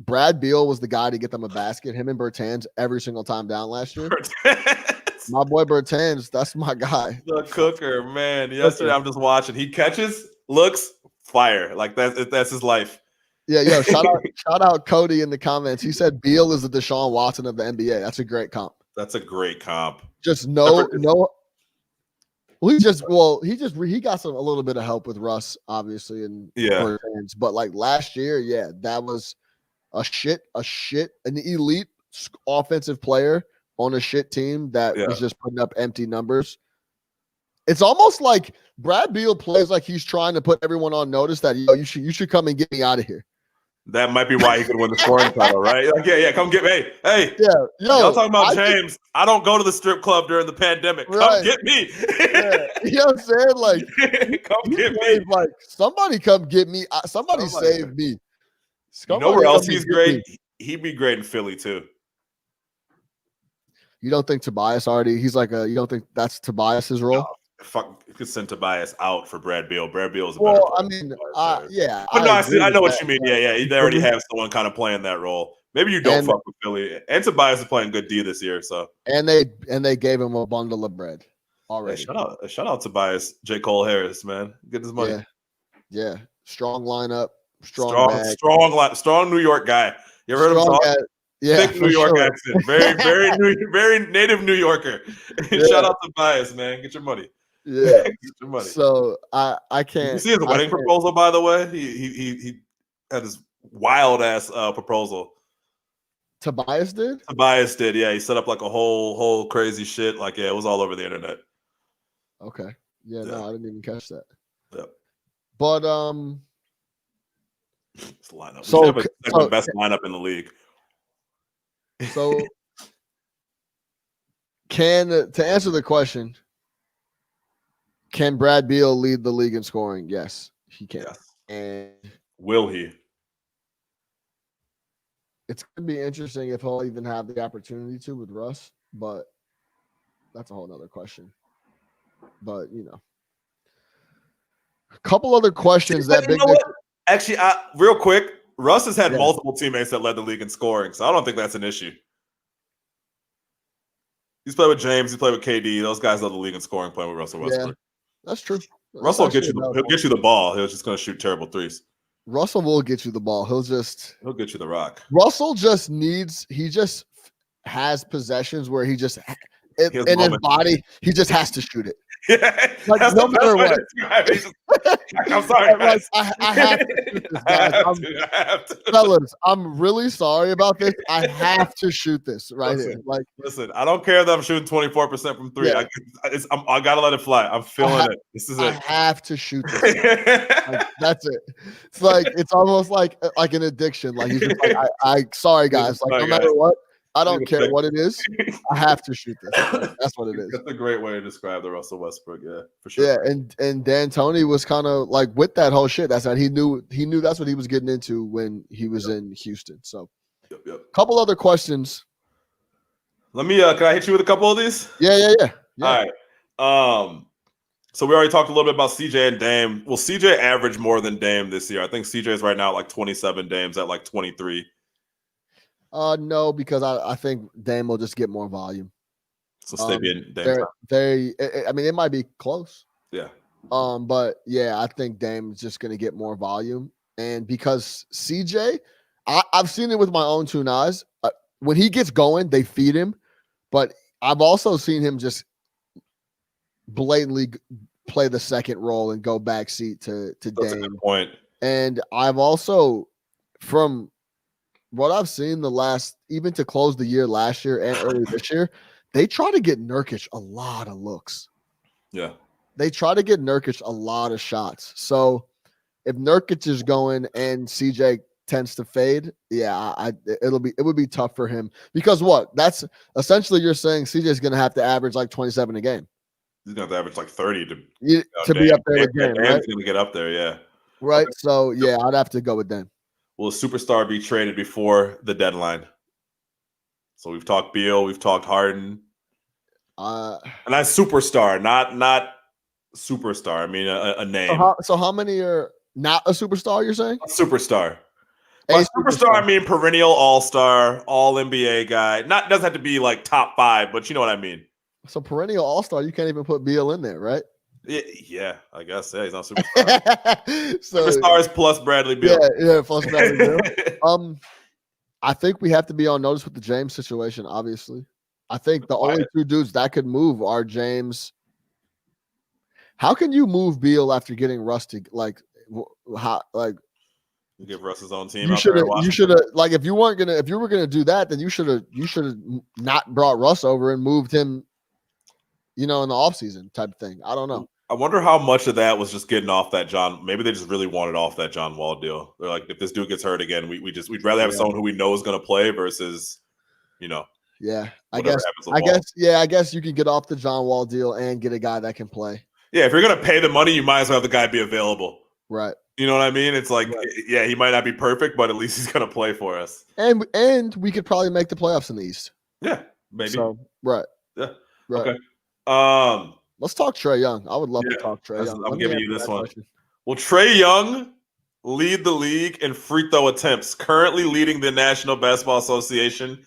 Brad Beal was the guy to get them a basket. Him and Bertans every single time down last year. My boy Bertans, that's my guy. The cooker, man. Yesterday I'm just watching. He catches, looks, fire. Like, that's his life. Yeah, yo, shout out Cody in the comments. He said Beal is the Deshaun Watson of the NBA. That's a great comp. That's a great comp. Just no. Well, he got a little bit of help with Russ, obviously, and Bertans. But like last year, yeah, that was an elite offensive player on a shit team that was just putting up empty numbers. It's almost like Brad Beal plays like he's trying to put everyone on notice that you should come and get me out of here. That might be why he could win the scoring title, right? Like, yeah, come get me. Hey, y'all talking about James? I don't go to the strip club during the pandemic. Come get me. You know what I'm saying? Like, come get me. Like, somebody come get me. Somebody save me. You know where else he's great? He'd be great in Philly too. You don't think Tobias already? He's like you don't think that's Tobias's role? No, fuck, you could send Tobias out for Brad Beal. Brad Beal is a better player. I mean, yeah. But no, I know what you mean. Yeah. They already have someone kind of playing that role. Maybe you don't fuck with Philly. And Tobias is playing good D this year, so. And they gave him a bundle of bread already. Yeah, shout out Tobias, J. Cole Harris, man. Get his money. Yeah. Strong lineup. Strong New York guy. You ever heard him talk? Thick New York accent. Very native New Yorker. Shout out to Tobias, man. Get your money. Yeah. Get your money. So I can't. You see his wedding proposal, by the way? He had this wild ass proposal. Tobias did? Tobias did, yeah. He set up like a whole crazy shit. Like, yeah, it was all over the internet. Okay. Yeah, no, I didn't even catch that. Yeah. But it's the lineup. So the best lineup in the league. So to answer the question, can Brad Beal lead the league in scoring? Yes, he can. Yes. And will he? It's going to be interesting if he'll even have the opportunity to with Russ, but that's a whole nother question. But, a couple other questions Actually, real quick, Russ has had multiple teammates that led the league in scoring, so I don't think that's an issue. He's played with James. He's played with KD. Those guys led the league in scoring playing with Russell Westbrook. Yeah, that's true. Russell will get you the ball. He's just going to shoot terrible threes. Russell will get you the ball. He'll get you the rock. Russell he just has possessions where he just in his body, he just has to shoot it. Yeah, like, no matter what. I'm sorry, like, I have to shoot this, guys. I have to. Fellas, I'm really sorry about this. I have to shoot this here. Like, listen, I don't care that I'm shooting 24% from three. Yeah. I gotta let it fly. I'm feeling it. This is it. I have to shoot this. Like, that's it. It's like it's almost like an addiction. Like he's just like, sorry guys. Like no matter what. I don't care what it is. I have to shoot this. That's what it is. That's a great way to describe the Russell Westbrook. Yeah, for sure. Yeah, and D'Antoni was kind of like with that whole shit. That's how he knew that's what he was getting into when he was in Houston. So, yep. Couple other questions Let me. Can I hit you with a couple of these? Yeah. All right. So we already talked a little bit about CJ and Dame. Will CJ average more than Dame this year? I think CJ is right now at like 27. Dame's at like 23. No, because I think Dame will just get more volume. So stay being Dame's time. I mean, it might be close. Yeah. But yeah, I think Dame is just going to get more volume, and because CJ, I've seen it with my own two eyes. When he gets going, they feed him, but I've also seen him just blatantly play the second role and go backseat to That's Dame. a good point. And I've also, from what I've seen even to close the year last year and early this year, they try to get Nurkic a lot of looks. Yeah. They try to get Nurkic a lot of shots. So if Nurkic is going and CJ tends to fade, yeah, it would be tough for him, because that's essentially, you're saying CJ is going to have to average like 27 a game. He's going to have to average like 30 to be up there with Dame, right? Dame's going to get up there, yeah. Right. Okay. So yeah, I'd have to go with Dame. Will a superstar be traded before the deadline? So we've talked Beal, we've talked Harden. And that's superstar, not superstar. I mean, a name. So how many are not a superstar, you're saying? A superstar. By superstar, I mean perennial all-star, all-NBA guy. Doesn't have to be like top 5, but you know what I mean. So perennial all-star, you can't even put Beal in there, right? Yeah, I guess. Yeah, he's not superstar. So, superstars plus Bradley Beal. Yeah, plus Bradley Beal. I think we have to be on notice with the James situation, obviously. I think the only two dudes that could move are James. How can you move Beal after getting rusty? Like, how? Like, you give Russ his own team. You should have. Like, if you were gonna do that, then you should have not brought Russ over and moved him, in the offseason type of thing. I don't know. I wonder how much of that was just getting off that John. Maybe they just really wanted off that John Wall deal. They're like, if this dude gets hurt again, we'd rather have someone who we know is going to play versus, Yeah, I guess you can get off the John Wall deal and get a guy that can play. Yeah, if you're going to pay the money, you might as well have the guy be available. Right. You know what I mean? It's like, yeah, he might not be perfect, but at least he's going to play for us. And we could probably make the playoffs in the East. Yeah, maybe. So, right. Yeah. Right. Okay. Let's talk Trae Young. I would love to talk Trae Young. I'm giving you this one. Will Trae Young lead the league in free throw attempts? Currently leading the National Basketball Association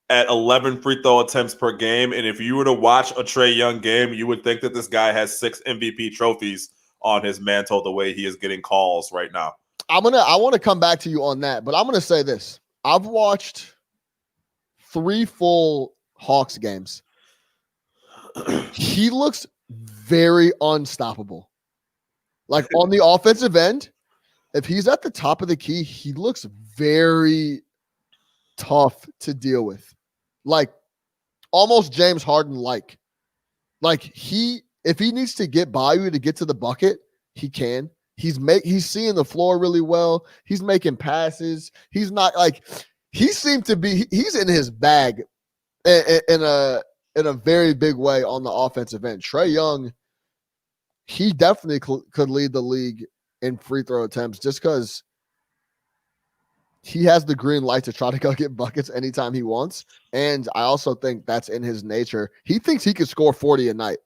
at 11 free throw attempts per game. And if you were to watch a Trae Young game, you would think that this guy has 6 MVP trophies on his mantle the way he is getting calls right now. I want to come back to you on that, but I'm going to say this. I've watched 3 full Hawks games. He looks very unstoppable. Like, on the offensive end, if he's at the top of the key, he looks very tough to deal with. Like, almost James Harden-like. Like, if he needs to get by you to get to the bucket, he can. He's seeing the floor really well. He's making passes. He's not like, he's in his bag in a very big way on the offensive end. Trae Young, he definitely could lead the league in free throw attempts just because he has the green light to try to go get buckets anytime he wants. And I also think that's in his nature. He thinks he could score 40 a night,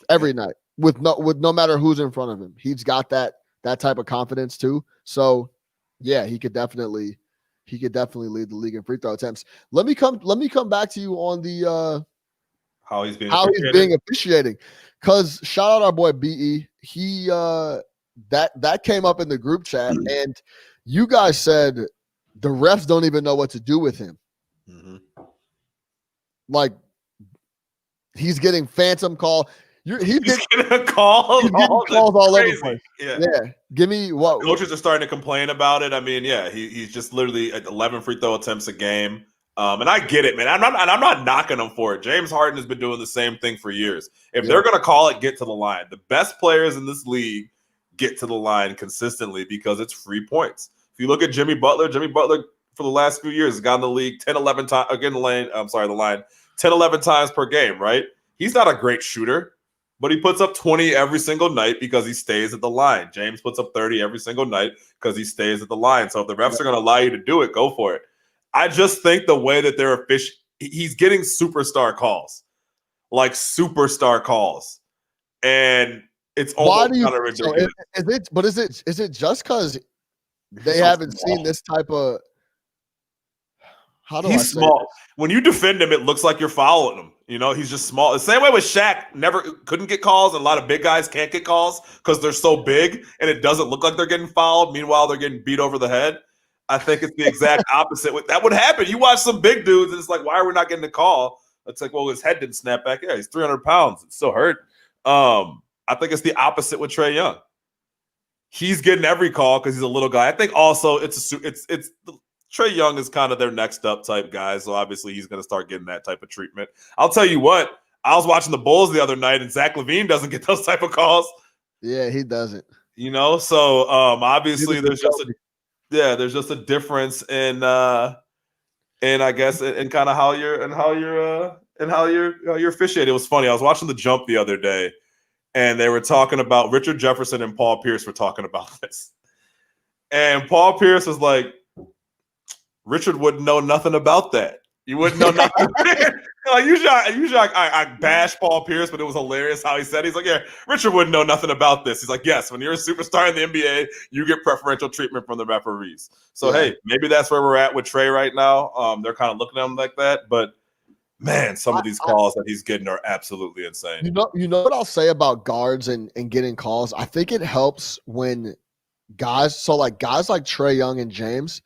every night, with no matter who's in front of him. He's got that type of confidence too. So yeah, he could definitely lead the league in free throw attempts. Let me come back to you on the how he's being officiating. Because shout out our boy BE. He that came up in the group chat, and you guys said the refs don't even know what to do with him. Mm-hmm. Like, he's getting phantom call. He's getting calls all over the place. Yeah. Give me what coaches are starting to complain about it. I mean, yeah, he's just literally at 11 free throw attempts a game. And I get it, man. I'm not knocking him for it. James Harden has been doing the same thing for years. If they're going to call it, get to the line. The best players in this league get to the line consistently because it's free points. If you look at Jimmy Butler for the last few years has gotten the league 10, 11 times again. The line 10, 11 times per game. Right? He's not a great shooter, but he puts up 20 every single night because he stays at the line. James puts up 30 every single night because he stays at the line. So if the refs are going to allow you to do it, go for it. I just think the way that they're he's getting superstar calls, like superstar calls, and it's almost kind of ridiculous. Is it just because they haven't seen this type of? How do he's I say small. this? When you defend him, it looks like you're following him. You know, he's just small. The same way with Shaq, never couldn't get calls, and a lot of big guys can't get calls because they're so big, and it doesn't look like they're getting fouled. Meanwhile, they're getting beat over the head. I think it's the exact opposite. That would happen. You watch some big dudes, and it's like, why are we not getting a call? It's like, well, his head didn't snap back. Yeah, he's 300 pounds. It still hurt. I think it's the opposite with Trae Young. He's getting every call because he's a little guy. I think also Trae Young is kind of their next up type guy, so obviously he's going to start getting that type of treatment. I'll tell you what, I was watching the Bulls the other night, and Zach Lavine doesn't get those type of calls. Yeah, he doesn't. You know, so obviously there's just a difference in I guess in kind of how you're officiating. It was funny. I was watching The Jump the other day, and they were talking about Richard Jefferson and Paul Pierce were talking about this, and Paul Pierce was like, Richard wouldn't know nothing about that. You wouldn't know nothing. Like usually I bash Paul Pierce, but it was hilarious how he said he's like, yeah, Richard wouldn't know nothing about this. He's like, yes, when you're a superstar in the NBA, you get preferential treatment from the referees. So hey, maybe that's where we're at with Trae right now. They're kind of looking at him like that, but man, some of these calls that he's getting are absolutely insane. You know what I'll say about guards and getting calls? I think it helps when guys like Trae Young and James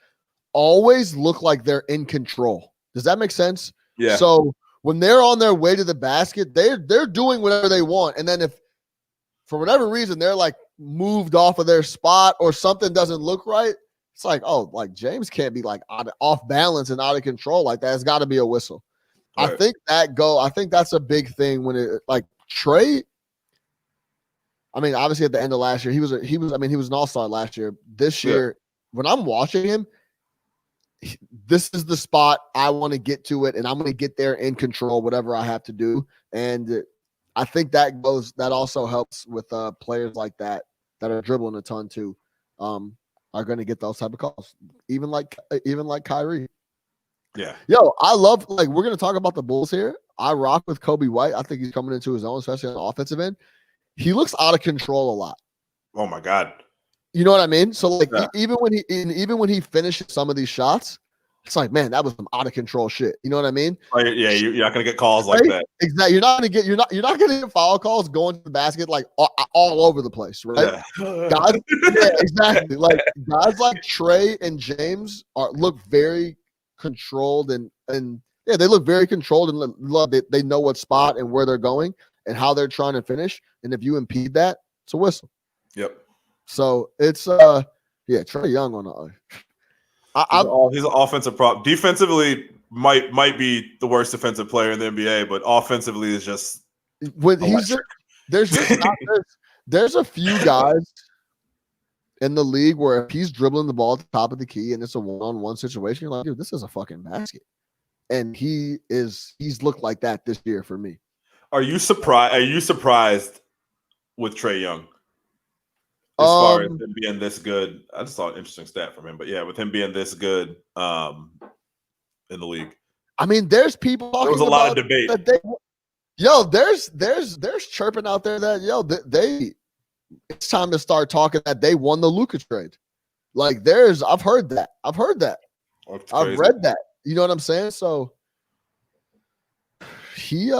always look like they're in control. Does that make sense? Yeah. So when they're on their way to the basket, they're doing whatever they want. And then if for whatever reason they're like moved off of their spot or something doesn't look right, it's like, oh, like James can't be like off balance and out of control like that. It's got to be a whistle. Right. I think that's a big thing when it like Trae. I mean, obviously at the end of last year, he was an all-star last year. This year, when I'm watching him, this is the spot I want to get to it, and I'm going to get there in control, whatever I have to do. And I think that also helps with players like that are dribbling a ton too, are going to get those type of calls, even like Kyrie. Yeah. Yo, I love, like, we're going to talk about the Bulls here. I rock with Kobe White. I think he's coming into his own, especially on the offensive end. He looks out of control a lot. Oh my God. You know what I mean? So like even when he finishes some of these shots, it's like, man, that was some out of control shit. You know what I mean? Oh, yeah, you're not gonna get calls like that. Exactly. You're not gonna get foul calls going to the basket like all over the place, right? Yeah. Guys, exactly. Like guys like Trae and James look very controlled and they look very controlled and love it. They know what spot and where they're going and how they're trying to finish. And if you impede that, it's a whistle. Yep. So it's Trae Young on he's an offensive prop. Defensively might be the worst defensive player in the NBA, but offensively is just when there's a few guys in the league where if he's dribbling the ball at the top of the key and it's a one-on-one situation, you're like, dude, this is a fucking basket. And he's looked like that this year for me. Are you surprised with Trae Young? As far as him being this good, I just saw an interesting stat from him. But yeah, with him being this good in the league, I mean, there's people. There was a lot of debate. There's chirping out there that it's time to start talking that they won the Luka trade. Like I've heard that. I've read that. You know what I'm saying? So he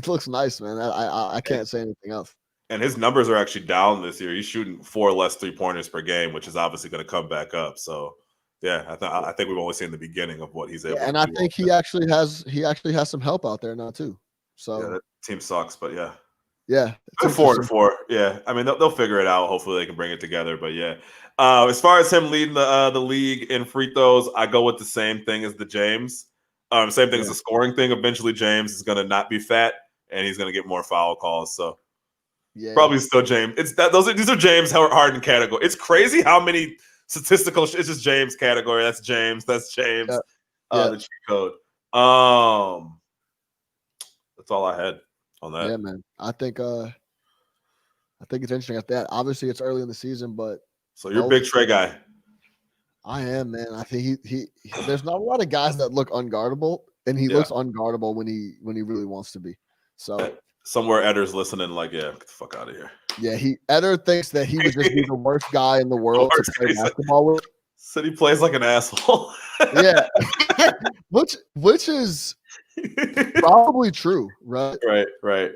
looks nice, man. I can't say anything else. And his numbers are actually down this year. He's shooting 4 less 3-pointers per game, which is obviously going to come back up. So, yeah, I think we've only seen the beginning of what he's able to do. And I think he actually has some help out there now too. So yeah, that team sucks, but yeah. Yeah. It's 4-4. Yeah. I mean, they'll figure it out. Hopefully they can bring it together. But yeah. As far as him leading the league in free throws, I go with the same thing as the James. Same thing as the scoring thing. Eventually James is going to not be fat and he's going to get more foul calls. So yeah, probably still James. These are James Harden category. It's crazy how many statistical. It's just James category. That's James. The cheat code. That's all I had on that. Yeah, man. I think it's interesting at that. Obviously, it's early in the season, but so you're a big Trae guy. I am, man. I think he there's not a lot of guys that look unguardable, and he looks unguardable when he really wants to be. So somewhere Edder's listening, like, yeah, get the fuck out of here. Yeah, Eder thinks that he would just be the worst guy in the world to play basketball with. Said he plays like an asshole. Yeah, which is probably true, right? Right.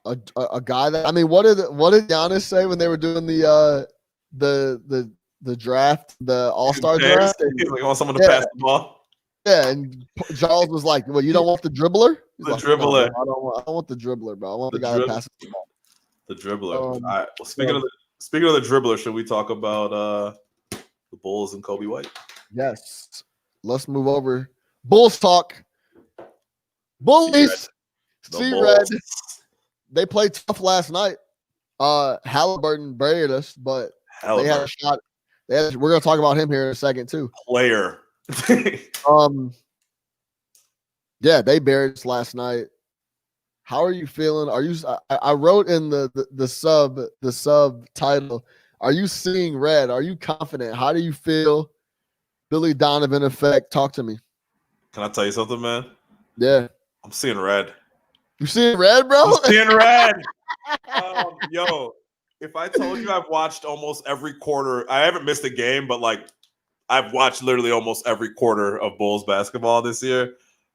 A guy that, I mean, what did Giannis say when they were doing the draft, the All-Star draft? He's like, I want someone to pass the ball. Yeah, and Charles was like, "Well, you don't want the dribbler? He's the like, dribbler. No, I don't want the dribbler, bro. I want the guy that passes the ball." The dribbler. All right. Well, speaking of the dribbler, should we talk about the Bulls and Kobe White? Yes. Let's move over. Bulls talk. Bullies. C-Red. They played tough last night. Halliburton buried us, but they had a shot. We're going to talk about him here in a second too. Player. Yeah, they buried us last night. How are you feeling? Are you? I wrote in the subtitle. Are you seeing red? Are you confident? How do you feel? Billy Donovan effect. Talk to me. Can I tell you something, man? Yeah, I'm seeing red. You seeing red, bro? I'm seeing red. Yo, if I told you I've watched almost every quarter, I haven't missed a game, but like I've watched literally almost every quarter of Bulls basketball this year.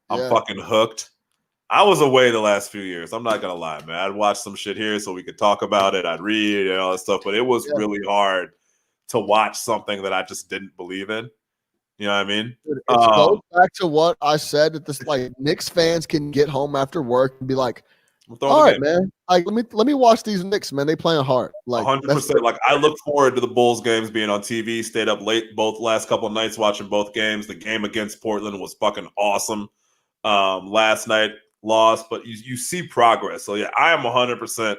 I'm fucking hooked. I was away the last few years. I'm not gonna lie, man. I'd watch some shit here so we could talk about it. I'd read and all that stuff, but it was really hard to watch something that I just didn't believe in. You know what I mean? It goes back to what I said that this like Knicks fans can get home after work and be like, all right, man. Like let me watch these Knicks, man. They playing hard. Like 100%. Like I look forward to the Bulls games being on TV. Stayed up late both last couple of nights watching both games. The game against Portland was fucking awesome. Last night lost, but you see progress. So yeah, I am 100%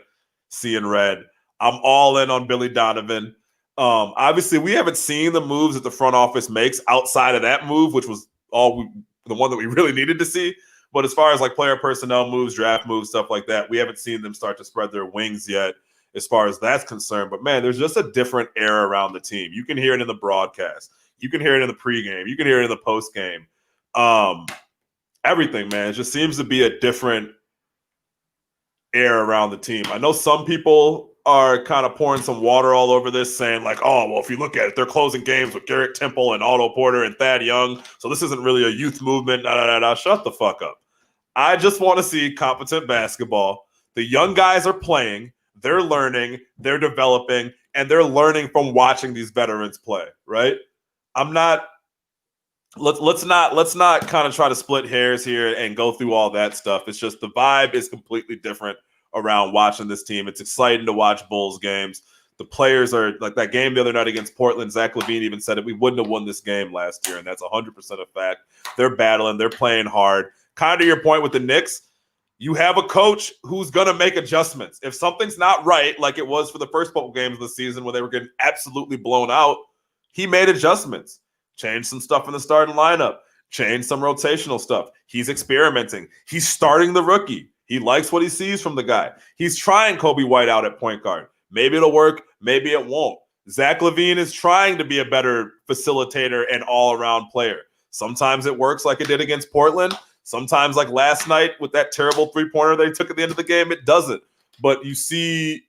seeing red. I'm all in on Billy Donovan. Obviously, we haven't seen the moves that the front office makes outside of that move, which was the one that we really needed to see. But as far as like player personnel moves, draft moves, stuff like that, we haven't seen them start to spread their wings yet as far as that's concerned. But man, there's just a different air around the team. You can hear it in the broadcast. You can hear it in the pregame. You can hear it in the postgame. Everything, man. It just seems to be a different air around the team. I know some people are kind of pouring some water all over this, saying like, oh, well, if you look at it, they're closing games with Garrett Temple and Otto Porter and Thad Young. So this isn't really a youth movement. Shut the fuck up. I just want to see competent basketball. The young guys are playing. They're learning. They're developing. And they're learning from watching these veterans play, right? I'm not – let's not kind of try to split hairs here and go through all that stuff. It's just the vibe is completely different around watching this team. It's exciting to watch Bulls games. The players are like that game the other night against Portland. Zach Lavine even said it. We wouldn't have won this game last year, and that's 100% a fact. They're battling. They're playing hard. Kind of your point with the Knicks, you have a coach who's going to make adjustments. If something's not right, like it was for the first couple games of the season where they were getting absolutely blown out, he made adjustments. Changed some stuff in the starting lineup. Changed some rotational stuff. He's experimenting. He's starting the rookie. He likes what he sees from the guy. He's trying Kobe White out at point guard. Maybe it'll work. Maybe it won't. Zach Lavine is trying to be a better facilitator and all-around player. Sometimes it works like it did against Portland. Sometimes, like last night with that terrible three-pointer they took at the end of the game, it doesn't. But you see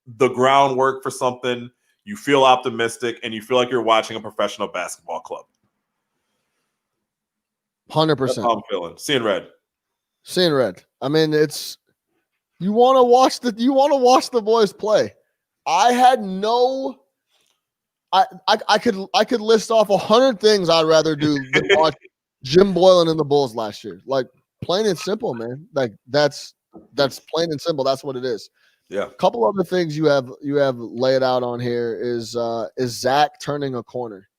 the groundwork for something. You feel optimistic, and you feel like you're watching a professional basketball club. 100%. That's how I'm feeling. Seeing red. Seeing red. I mean, it's you want to watch the boys play. I could list off 100 things I'd rather do than watch Jim Boylan and the Bulls last year. Like plain and simple, man. Like that's plain and simple. That's what it is. Yeah. A couple other things you have laid out on here is Zach turning a corner.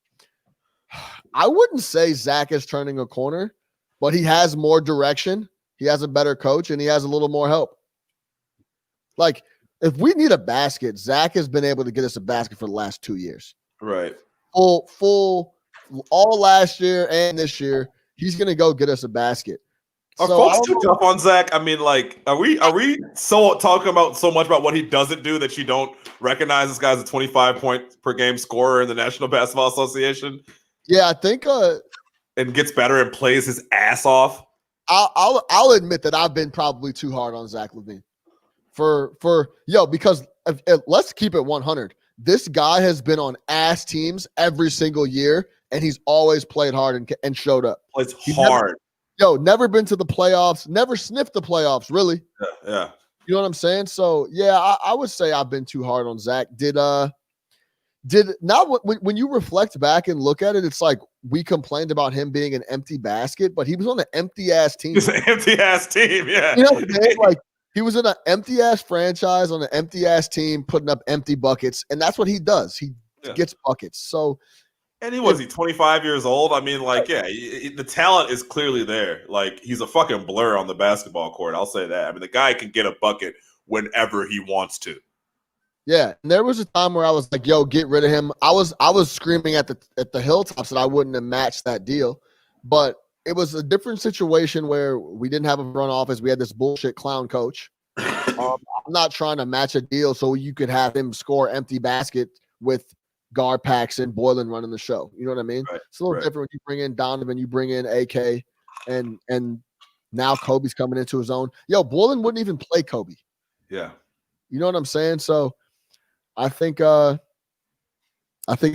I wouldn't say Zach is turning a corner, but he has more direction. He has a better coach, and he has a little more help. Like, if we need a basket, Zach has been able to get us a basket for the last 2 years. Right. Full all last year and this year, he's going to go get us a basket. Are So folks too tough on Zach? I mean, like, are we so talking about so much about what he doesn't do that you don't recognize this guy's a 25 point per game scorer in the National Basketball Association? Yeah, I think and gets better and plays his ass off. I'll admit that I've been probably too hard on Zach Lavine because let's keep it 100. This guy has been on ass teams every single year, and he's always played hard and showed up. Plays hard. Never been to the playoffs, never sniffed the playoffs, really. Yeah. You know what I'm saying? So yeah, I would say I've been too hard on Zach. When you reflect back and look at it, it's like we complained about him being an empty basket, but he was on an empty ass team. It's an empty ass team, yeah. You know what I'm saying? Like he was in an empty ass franchise on an empty ass team, putting up empty buckets, and that's what he does. He gets buckets. So, and he 25 years old. I mean, like, yeah, the talent is clearly there. Like, he's a fucking blur on the basketball court. I'll say that. I mean, the guy can get a bucket whenever he wants to. Yeah, and there was a time where I was like, "Yo, get rid of him." I was screaming at the hilltops that I wouldn't have matched that deal, but it was a different situation where we didn't have a front office. We had this bullshit clown coach. I'm not trying to match a deal so you could have him score empty basket with Gar Paxson, Boylan running the show. You know what I mean? Right, it's a little different when you bring in Donovan, you bring in AK, and now Kobe's coming into his own. Yo, Boylan wouldn't even play Kobe. Yeah. You know what I'm saying? So I think it's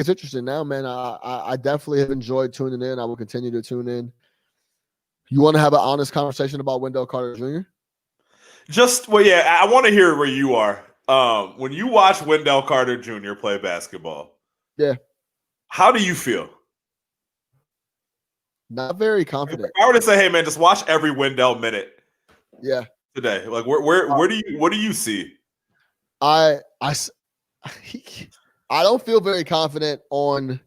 interesting now, man. I definitely have enjoyed tuning in. I will continue to tune in. You want to have an honest conversation about Wendell Carter Jr.? I want to hear where you are. When you watch Wendell Carter Jr. play basketball, yeah, how do you feel? Not very confident. If I were to say, hey man, just watch every Wendell minute. Yeah. Today, like what do you see? I don't feel very confident on.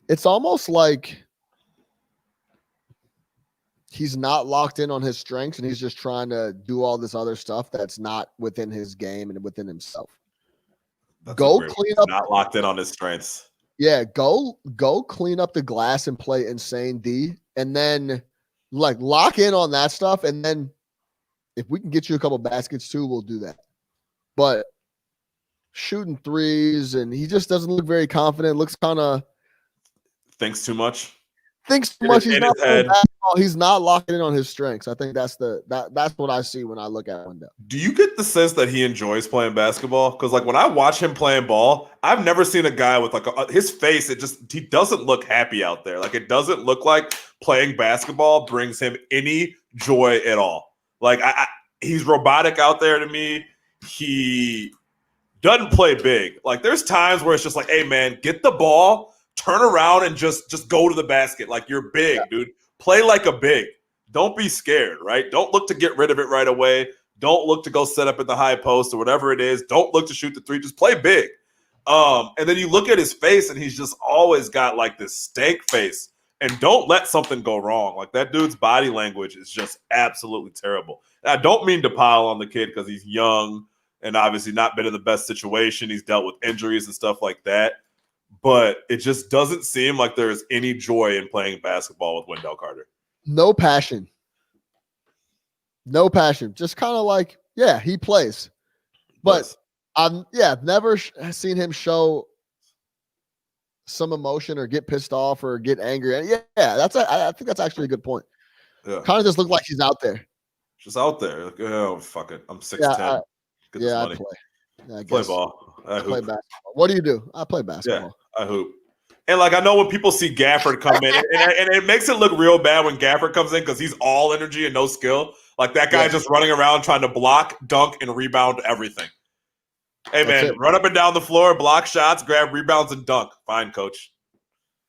It's almost like he's not locked in on his strengths and he's just trying to do all this other stuff that's not within his game and within himself. Go clean up. Not locked in on his strengths. Yeah, go clean up the glass and play insane D, and then like lock in on that stuff. And then if we can get you a couple baskets too, we'll do that. But shooting threes, and he just doesn't look very confident. Looks kind of thinks too much. He's not locking in on his strengths. I think that's what I see when I look at Wendell. Do you get the sense that he enjoys playing basketball? Because like when I watch him playing ball, I've never seen a guy with like his face. He doesn't look happy out there. Like it doesn't look like playing basketball brings him any joy at all. Like he's robotic out there to me. He doesn't play big. Like there's times where it's just like, hey man, get the ball, turn around and just go to the basket. Like you're big, dude. Play like a big. Don't be scared, right? Don't look to get rid of it right away. Don't look to go set up at the high post or whatever it is. Don't look to shoot the three. Just play big. And then you look at his face and he's just always got like this stank face. And don't let something go wrong. Like that dude's body language is just absolutely terrible. And I don't mean to pile on the kid because he's young and obviously not been in the best situation. He's dealt with injuries and stuff like that. But it just doesn't seem like there's any joy in playing basketball with Wendell Carter. No passion. No passion. Just kind of like, yeah, he plays. But I've never seen him show some emotion or get pissed off or get angry. And I think that's actually a good point. Yeah. Kind of just look like he's out there. Just out there. Like, oh, fuck it. I'm 6'10". Get this money. I play. Yeah, I play ball. I play basketball. What do you do? I play basketball. Yeah, I hoop. And like I know when people see Gafford come in, and it makes it look real bad when Gafford comes in because he's all energy and no skill. Like that guy just running around trying to block, dunk, and rebound everything. Hey man, run up and down the floor, block shots, grab rebounds, and dunk. Fine, coach.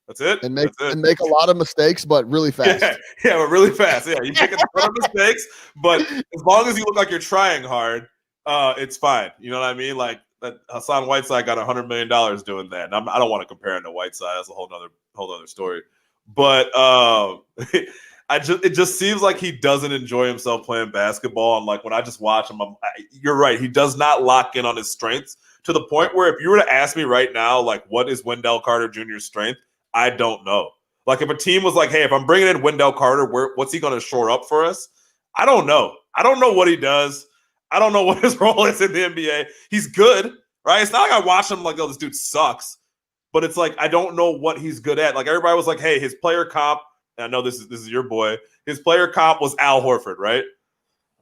That's it. And make a lot of mistakes, but really fast. Yeah, but really fast. Yeah, you make a ton of mistakes, but as long as you look like you're trying hard, it's fine. You know what I mean? Like that Hassan Whiteside got $100 million doing that. And I don't want to compare him to Whiteside. That's a whole other story. But it just seems like he doesn't enjoy himself playing basketball. And like when I just watch him, you're right. He does not lock in on his strengths to the point where if you were to ask me right now, like what is Wendell Carter Jr.'s strength, I don't know. Like if a team was like, hey, if I'm bringing in Wendell Carter, what's he going to shore up for us? I don't know. I don't know what he does. I don't know what his role is in the NBA. He's good, right? It's not like I watch him like, oh, this dude sucks. But it's like I don't know what he's good at. Like everybody was like, hey, his player comp, and I know this is your boy, his player comp was Al Horford, right?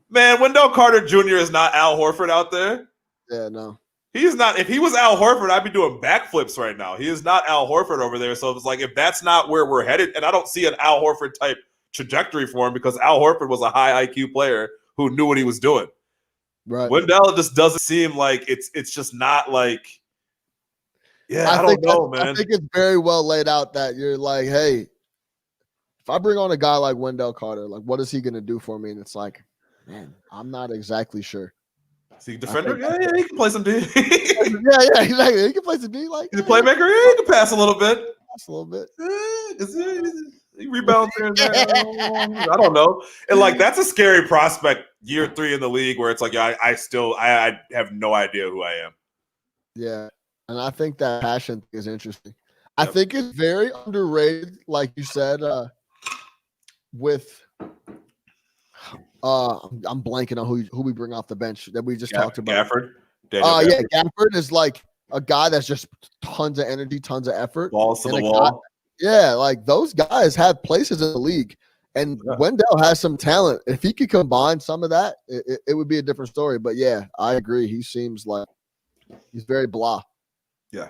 Man, Wendell Carter Jr. is not Al Horford out there. Yeah, no. He's not. If he was Al Horford, I'd be doing backflips right now. He is not Al Horford over there. So it's like if that's not where we're headed, and I don't see an Al Horford type trajectory for him because Al Horford was a high IQ player who knew what he was doing. Right. Wendell just doesn't seem like it's just not like. Yeah, I don't know, man. I think it's very well laid out that you're like, hey, if I bring on a guy like Wendell Carter, like what is he going to do for me? And it's like, man, I'm not exactly sure. Is he a defender? Yeah, he can play some D. yeah, exactly. He can play some D. Like he's a playmaker. Yeah, he can pass a little bit. Pass a little bit. He rebounds here and there. I don't know. And like that's a scary prospect year 3 in the league where it's like, yeah, I have no idea who I am. Yeah. And I think that passion thing is interesting. I think it's very underrated, like you said, with I'm blanking on who we bring off the bench that we just talked about. Gafford. Gafford is like a guy that's just tons of energy, tons of effort. Balls to the wall. Like those guys have places in the league. And Wendell has some talent. If he could combine some of that, it would be a different story. But yeah, I agree. He seems like he's very blah. Yeah.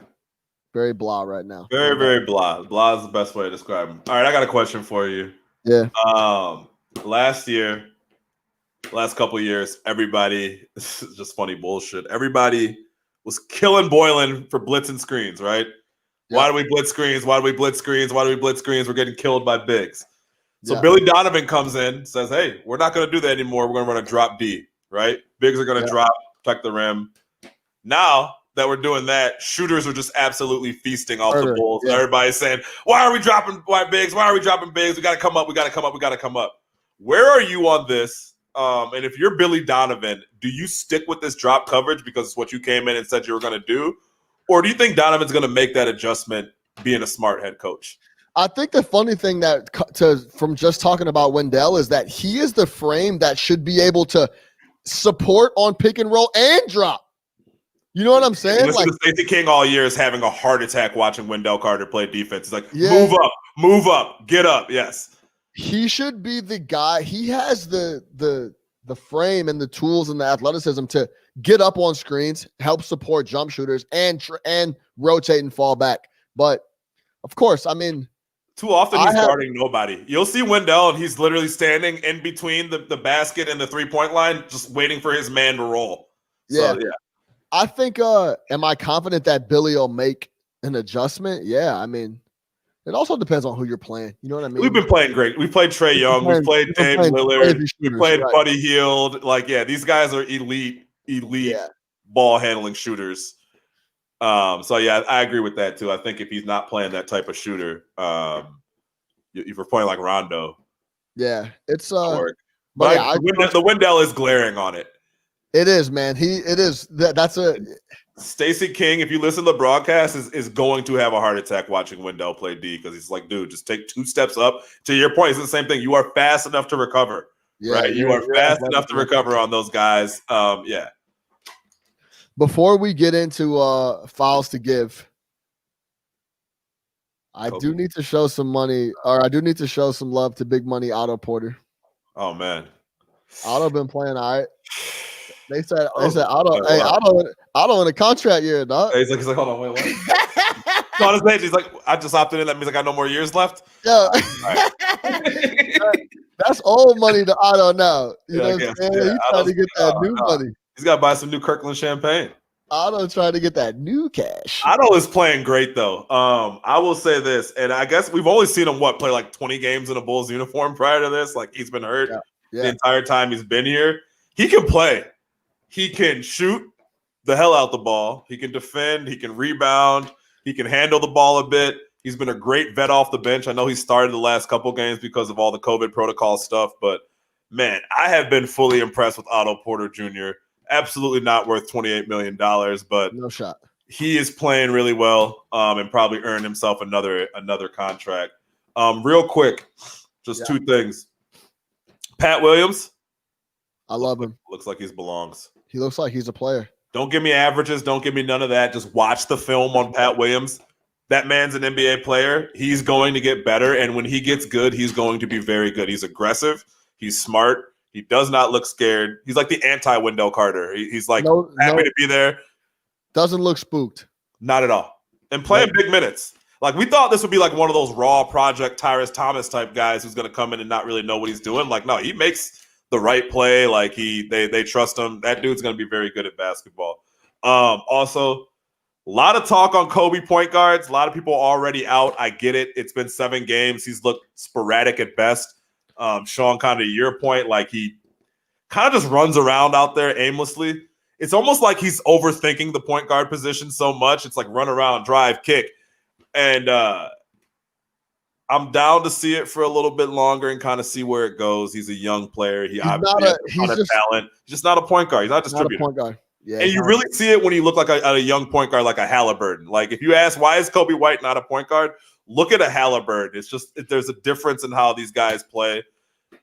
Very blah right now. Very, very blah. Blah is the best way to describe him. All right, I got a question for you. Yeah. Last couple of years, everybody, this is just funny bullshit. Everybody was killing Boylan for blitz and screens, right? Yeah. Why do we blitz screens? Why do we blitz screens? Why do we blitz screens? We're getting killed by bigs. So Billy Donovan comes in, says, hey, we're not going to do that anymore. We're going to run a drop D, right? Bigs are going to drop, protect the rim. Now that we're doing that, shooters are just absolutely feasting off the Bulls. Yeah. Everybody's saying, why are we dropping bigs? Why are we dropping bigs? We got to come up. We got to come up. We got to come up. Where are you on this? And if you're Billy Donovan, do you stick with this drop coverage because it's what you came in and said you were going to do? Or do you think Donovan's going to make that adjustment being a smart head coach? I think the funny thing from just talking about Wendell is that he is the frame that should be able to support on pick and roll and drop. You know what I'm saying? Listen to Stacey King all year is having a heart attack watching Wendell Carter play defense. He's like, move up, get up. Yes. He should be the guy. He has the frame and the tools and the athleticism to get up on screens, help support jump shooters, and rotate and fall back. But of course, I mean, too often he's guarding nobody. You'll see Wendell, and he's literally standing in between the basket and the 3-point line, just waiting for his man to roll. Yeah. So, yeah. I think, am I confident that Billy will make an adjustment? Yeah, I mean, it also depends on who you're playing. You know what I mean? We've been playing great. We played Trae Young. We've played Dame Lillard. We played Buddy Hield. Like, yeah, these guys are elite ball handling shooters. So, yeah, I agree with that, too. I think if he's not playing that type of shooter, if we're playing like Rondo. Yeah, it's but the Wendell is glaring on it. It is, man. That's a Stacey King, if you listen to the broadcast, is going to have a heart attack watching Wendell play D because he's like, dude, just take 2 steps up. To your point, it's the same thing. You are fast enough to recover, right? You are fast enough to recover on those guys. Yeah. Before we get into fouls to give, I do need to show some money, or I do need to show some love to Big Money Otto Porter. Oh man, Otto been playing all right. They said Otto in a contract year, dog. He's like, hold on, wait, what? On his page, he's like, I just opted in. That means I got no more years left. Yeah, that's old money to Otto now. You know what I'm saying? He's trying to get that new money. He's got to buy some new Kirkland champagne. Otto trying to get that new cash. Otto is playing great though. I will say this, and I guess we've only seen him play like 20 games in a Bulls uniform prior to this. Like he's been hurt the entire time he's been here. He can play. He can shoot the hell out the ball. He can defend. He can rebound. He can handle the ball a bit. He's been a great vet off the bench. I know he started the last couple games because of all the COVID protocol stuff, but man, I have been fully impressed with Otto Porter Jr. Absolutely not worth $28 million, but no shot. He is playing really well and probably earned himself another contract. Real quick, just two things. Pat Williams. I love him. Looks like he belongs. He looks like he's a player. Don't give me averages. Don't give me none of that. Just watch the film on Pat Williams. That man's an NBA player. He's going to get better. And when he gets good, he's going to be very good. He's aggressive. He's smart. He does not look scared. He's like the anti-Wendell Carter. He's like happy to be there. Doesn't look spooked. Not at all. And playing big minutes. Like, we thought this would be like one of those raw project Tyrese Thomas type guys who's going to come in and not really know what he's doing. Like, no, he makes the right play. Like, they trust him. That dude's going to be very good at basketball. Also, a lot of talk on Kobe point guards. A lot of people already out. I get it. It's been 7 games. He's looked sporadic at best. Sean, kind of your point, like he kind of just runs around out there aimlessly. It's almost like he's overthinking the point guard position so much. It's like run around, drive, kick. And I'm down to see it for a little bit longer and kind of see where it goes. He's a young player. He's obviously has a ton of talent. He's just not a point guard. He's not a distributor. Not a point guard. Yeah, and you really see it when you look like a young point guard like a Halliburton. Like, if you ask, why is Kobe White not a point guard? Look at a Halliburton. It's just there's a difference in how these guys play.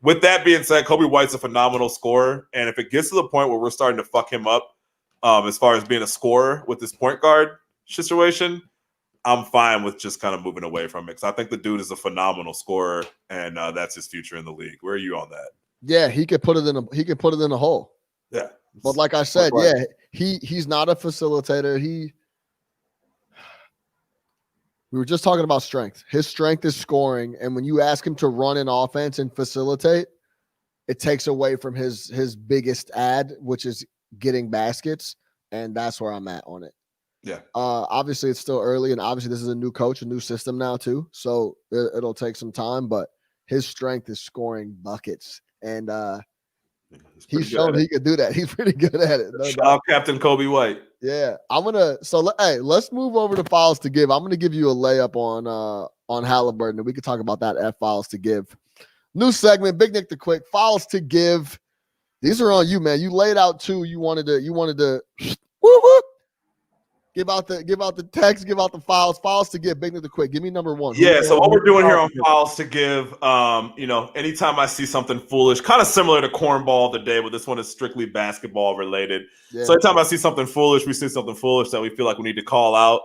With that being said, Kobe White's a phenomenal scorer. And if it gets to the point where we're starting to fuck him up as far as being a scorer with this point guard situation, I'm fine with just kind of moving away from it. Because I think the dude is a phenomenal scorer, and that's his future in the league. Where are you on that? Yeah, he could put it in a hole. Yeah. But like I said, he's not a facilitator. We were just talking about strength. His strength is scoring, and when you ask him to run an offense and facilitate, it takes away from his biggest ad, which is getting baskets, and that's where I'm at on it. Yeah. Obviously, it's still early, and obviously this is a new coach, a new system now too, so it'll take some time. But his strength is scoring buckets, and he's shown he could do that. He's pretty good at it. No Shout out Captain Kobe White. Yeah, let's move over to fouls to give. I'm gonna give you a layup on Halliburton, and we can talk about that at fouls to give. New segment, Big Nick the Quick, fouls to give. These are on you, man. You laid out 2. You wanted to whoop, whoop. Give out the text, give out the fouls to give. Big Nick the Quick. Give me number 1. Yeah, so what we're doing here on fouls to give, anytime I see something foolish, kind of similar to cornball the day, but this one is strictly basketball related. Yeah. So anytime I see something foolish, we see something foolish that we feel like we need to call out,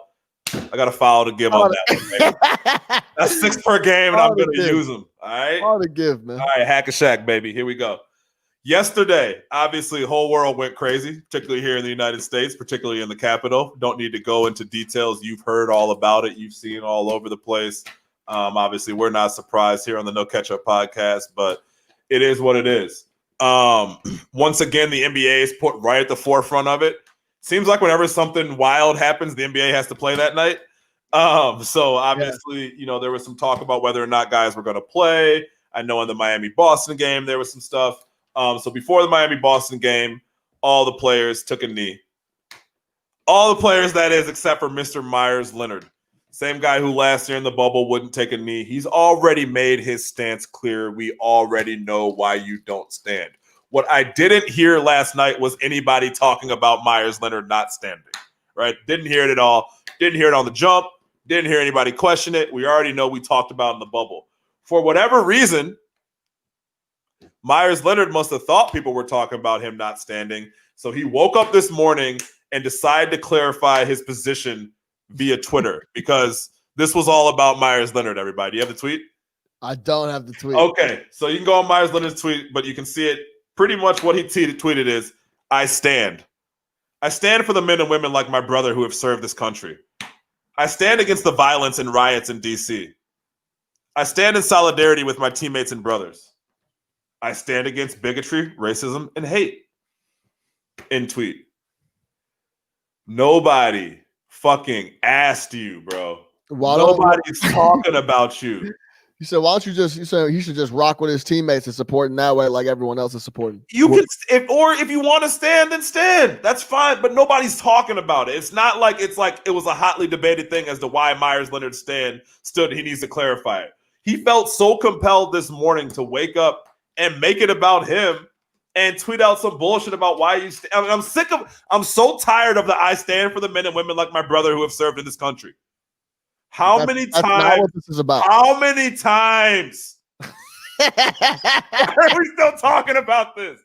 I got a foul to give on that one, baby. That's 6 per game, and I'm going to use them. All right? Foul to give, man. All right, hack a shack, baby. Here we go. Yesterday, obviously, the whole world went crazy, particularly here in the United States, particularly in the Capitol. Don't need to go into details. You've heard all about it. You've seen all over the place. Obviously, we're not surprised here on the No Ketchup podcast, but it is what it is. Once again, the NBA is put right at the forefront of it. Seems like whenever something wild happens, the NBA has to play that night. So obviously, there was some talk about whether or not guys were going to play. I know in the Miami-Boston game, there was some stuff. So before the Miami-Boston game, all the players took a knee. All the players, that is, except for Mr. Myers Leonard. Same guy who last year in the bubble wouldn't take a knee. He's already made his stance clear. We already know why you don't stand. What I didn't hear last night was anybody talking about Myers Leonard not standing, right? Didn't hear it at all. Didn't hear it on the jump. Didn't hear anybody question it. We already know we talked about in the bubble. For whatever reason, Myers Leonard must have thought people were talking about him not standing. So he woke up this morning and decided to clarify his position via Twitter, because this was all about Myers Leonard, everybody. Do you have the tweet? I don't have the tweet. Okay, so you can go on Myers Leonard's tweet, but you can see it. Pretty much what he tweeted is, I stand. I stand for the men and women like my brother who have served this country. I stand against the violence and riots in D.C. I stand in solidarity with my teammates and brothers. I stand against bigotry, racism, and hate. In tweet. Nobody fucking asked you, bro. Nobody's talking about you. You said, why don't you said he should just rock with his teammates and support in that way like everyone else is supporting. You can, if you want to stand, then stand. That's fine, but nobody's talking about it. It's not like it was a hotly debated thing as to why Myers Leonard stood. He needs to clarify it. He felt so compelled this morning to wake up and make it about him and tweet out some bullshit about why you stand. I'm so tired of the I stand for the men and women like my brother who have served in this country. How many That's not what this is about. How many times are we still talking about this?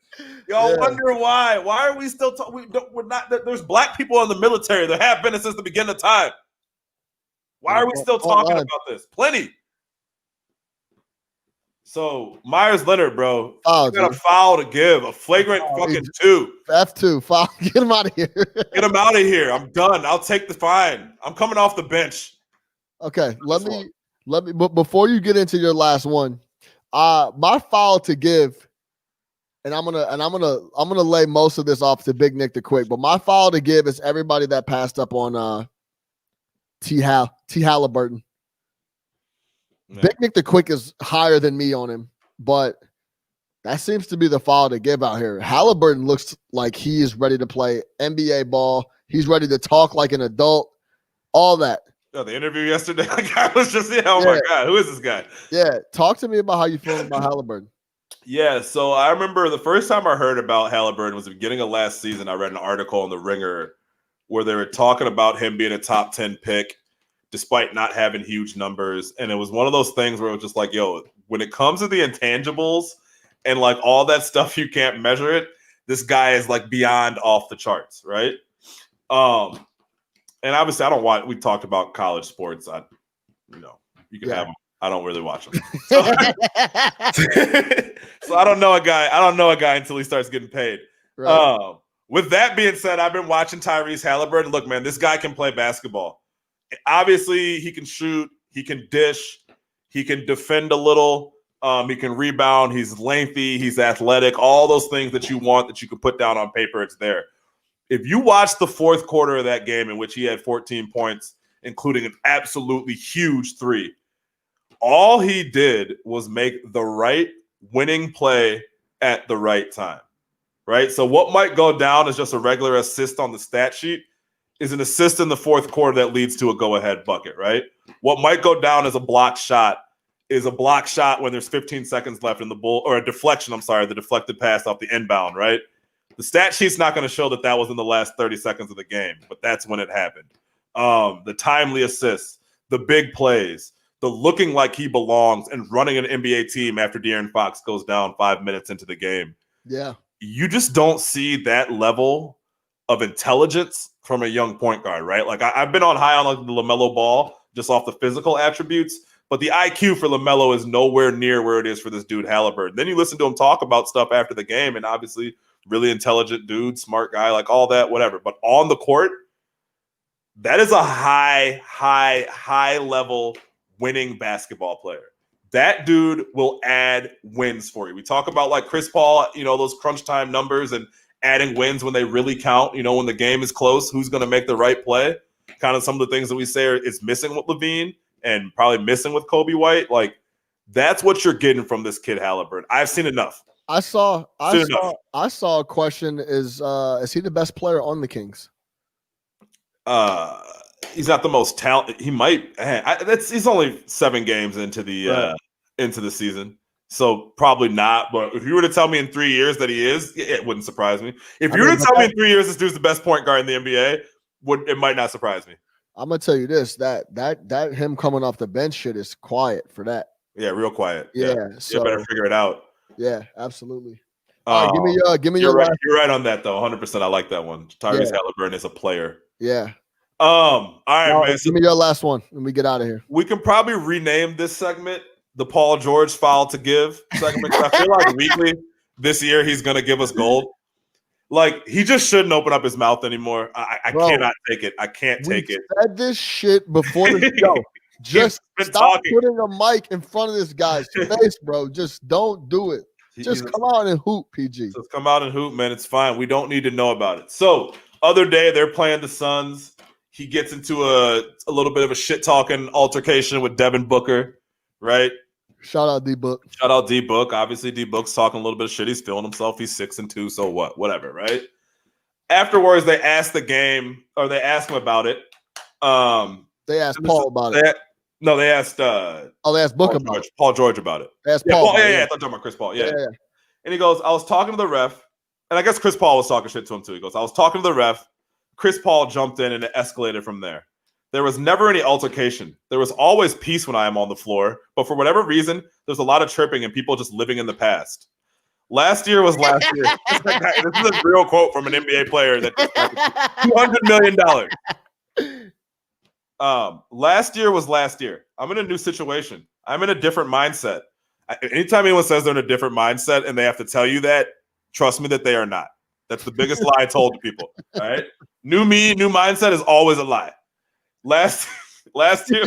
Y'all wonder why. Why are we still talking? We're not. There's black people in the military. There have been since the beginning of time. Why are we still talking about this? Plenty. So Myers Leonard, bro, got a foul to give, a flagrant fucking 2. F2 foul. Get him out of here. Get him out of here. I'm done. I'll take the fine. I'm coming off the bench. Okay, let me. But before you get into your last one, my foul to give, and I'm gonna lay most of this off to Big Nick the Quick. But my foul to give is everybody that passed up on T. Halliburton. Yeah. Big Nick the Quick is higher than me on him, but that seems to be the foul to give out here. Halliburton looks like he is ready to play NBA ball. He's ready to talk like an adult. All that. Oh, the interview yesterday, I was just, my God, who is this guy? Yeah, talk to me about how you feel about Halliburton. Yeah, so I remember the first time I heard about Halliburton was the beginning of last season. I read an article in The Ringer where they were talking about him being a top 10 pick despite not having huge numbers. And it was one of those things where it was just like, yo, when it comes to the intangibles and like all that stuff, you can't measure it. This guy is like beyond off the charts, right? And obviously, I don't watch. We talked about college sports. You can have them. I don't really watch them. So, so I don't know a guy. I don't know a guy until he starts getting paid. Right. With that being said, I've been watching Tyrese Halliburton. Look, man, this guy can play basketball. Obviously, he can shoot. He can dish. He can defend a little. He can rebound. He's lengthy. He's athletic. All those things that you want that you can put down on paper, it's there. If you watch the fourth quarter of that game in which he had 14 points, including an absolutely huge 3, all he did was make the right winning play at the right time, right? So what might go down as just a regular assist on the stat sheet is an assist in the fourth quarter that leads to a go-ahead bucket, right? What might go down as a block shot is a block shot when there's 15 seconds left in the or a deflection, the deflected pass off the inbound, right? The stat sheet's not going to show that was in the last 30 seconds of the game, but that's when it happened. The timely assists, the big plays, the looking like he belongs and running an NBA team after De'Aaron Fox goes down 5 minutes into the game. Yeah. You just don't see that level of intelligence from a young point guard, right? Like I've been high on like the LaMelo Ball just off the physical attributes, but the IQ for LaMelo is nowhere near where it is for this dude Halliburton. Then you listen to him talk about stuff after the game, and obviously really intelligent dude, smart guy, like all that, whatever. But on the court, that is a high level winning basketball player. That dude will add wins for you. We talk about like Chris Paul, those crunch time numbers and adding wins when they really count, when the game is close, who's going to make the right play. Kind of some of the things that we say is missing with Lavine and probably missing with Kobe White. Like that's what you're getting from this kid Halliburton. I've seen enough. I saw a question is he the best player on the Kings? He's not the most talented. He might. He's only 7 games into the season, so probably not. But if you were to tell me in 3 years that he is, it wouldn't surprise me. If you were to tell me in 3 years this dude's the best point guard in the NBA, it might not surprise me. I'm gonna tell you this: that him coming off the bench shit is quiet for that. Yeah, real quiet. Yeah, so you better figure it out. Yeah, absolutely. All right, give me your. You're right on that though. 100%. I like that one. Tyrese Halliburton is a player. Yeah. All right, man. Give me your last one, and we get out of here. We can probably rename this segment the Paul George foul to give segment. I feel like weekly this year he's gonna give us gold. Like he just shouldn't open up his mouth anymore. I cannot take it. I can't take it. Said this shit before the show. Just stop putting a mic in front of this guy's face, bro. Just don't do it. Just come out and hoop, PG. Just come out and hoop, man. It's fine. We don't need to know about it. So, other day, they're playing the Suns. He gets into a little bit of a shit-talking altercation with Devin Booker, right? Shout out D-Book. Shout out D-Book. Obviously, D-Book's talking a little bit of shit. He's feeling himself. He's 6-2, so what? Whatever, right? Afterwards, they asked him about it. They asked Paul about it. No, they asked. They asked Book about it. Paul George about it. They asked Paul. I thought you were talking about Chris Paul. Yeah. And he goes, I was talking to the ref, and I guess Chris Paul was talking shit to him too. He goes, I was talking to the ref. Chris Paul jumped in, and it escalated from there. There was never any altercation. There was always peace when I am on the floor. But for whatever reason, there's a lot of chirping and people just living in the past. Last year was last year. This is a real quote from an NBA player that just $200 million. Last year was last year. I'm in a new situation. I'm in a different mindset. Anytime anyone says they're in a different mindset and they have to tell you that, trust me that they are not. That's the biggest lie I told to people. All right. New me, new mindset is always a lie. Last year,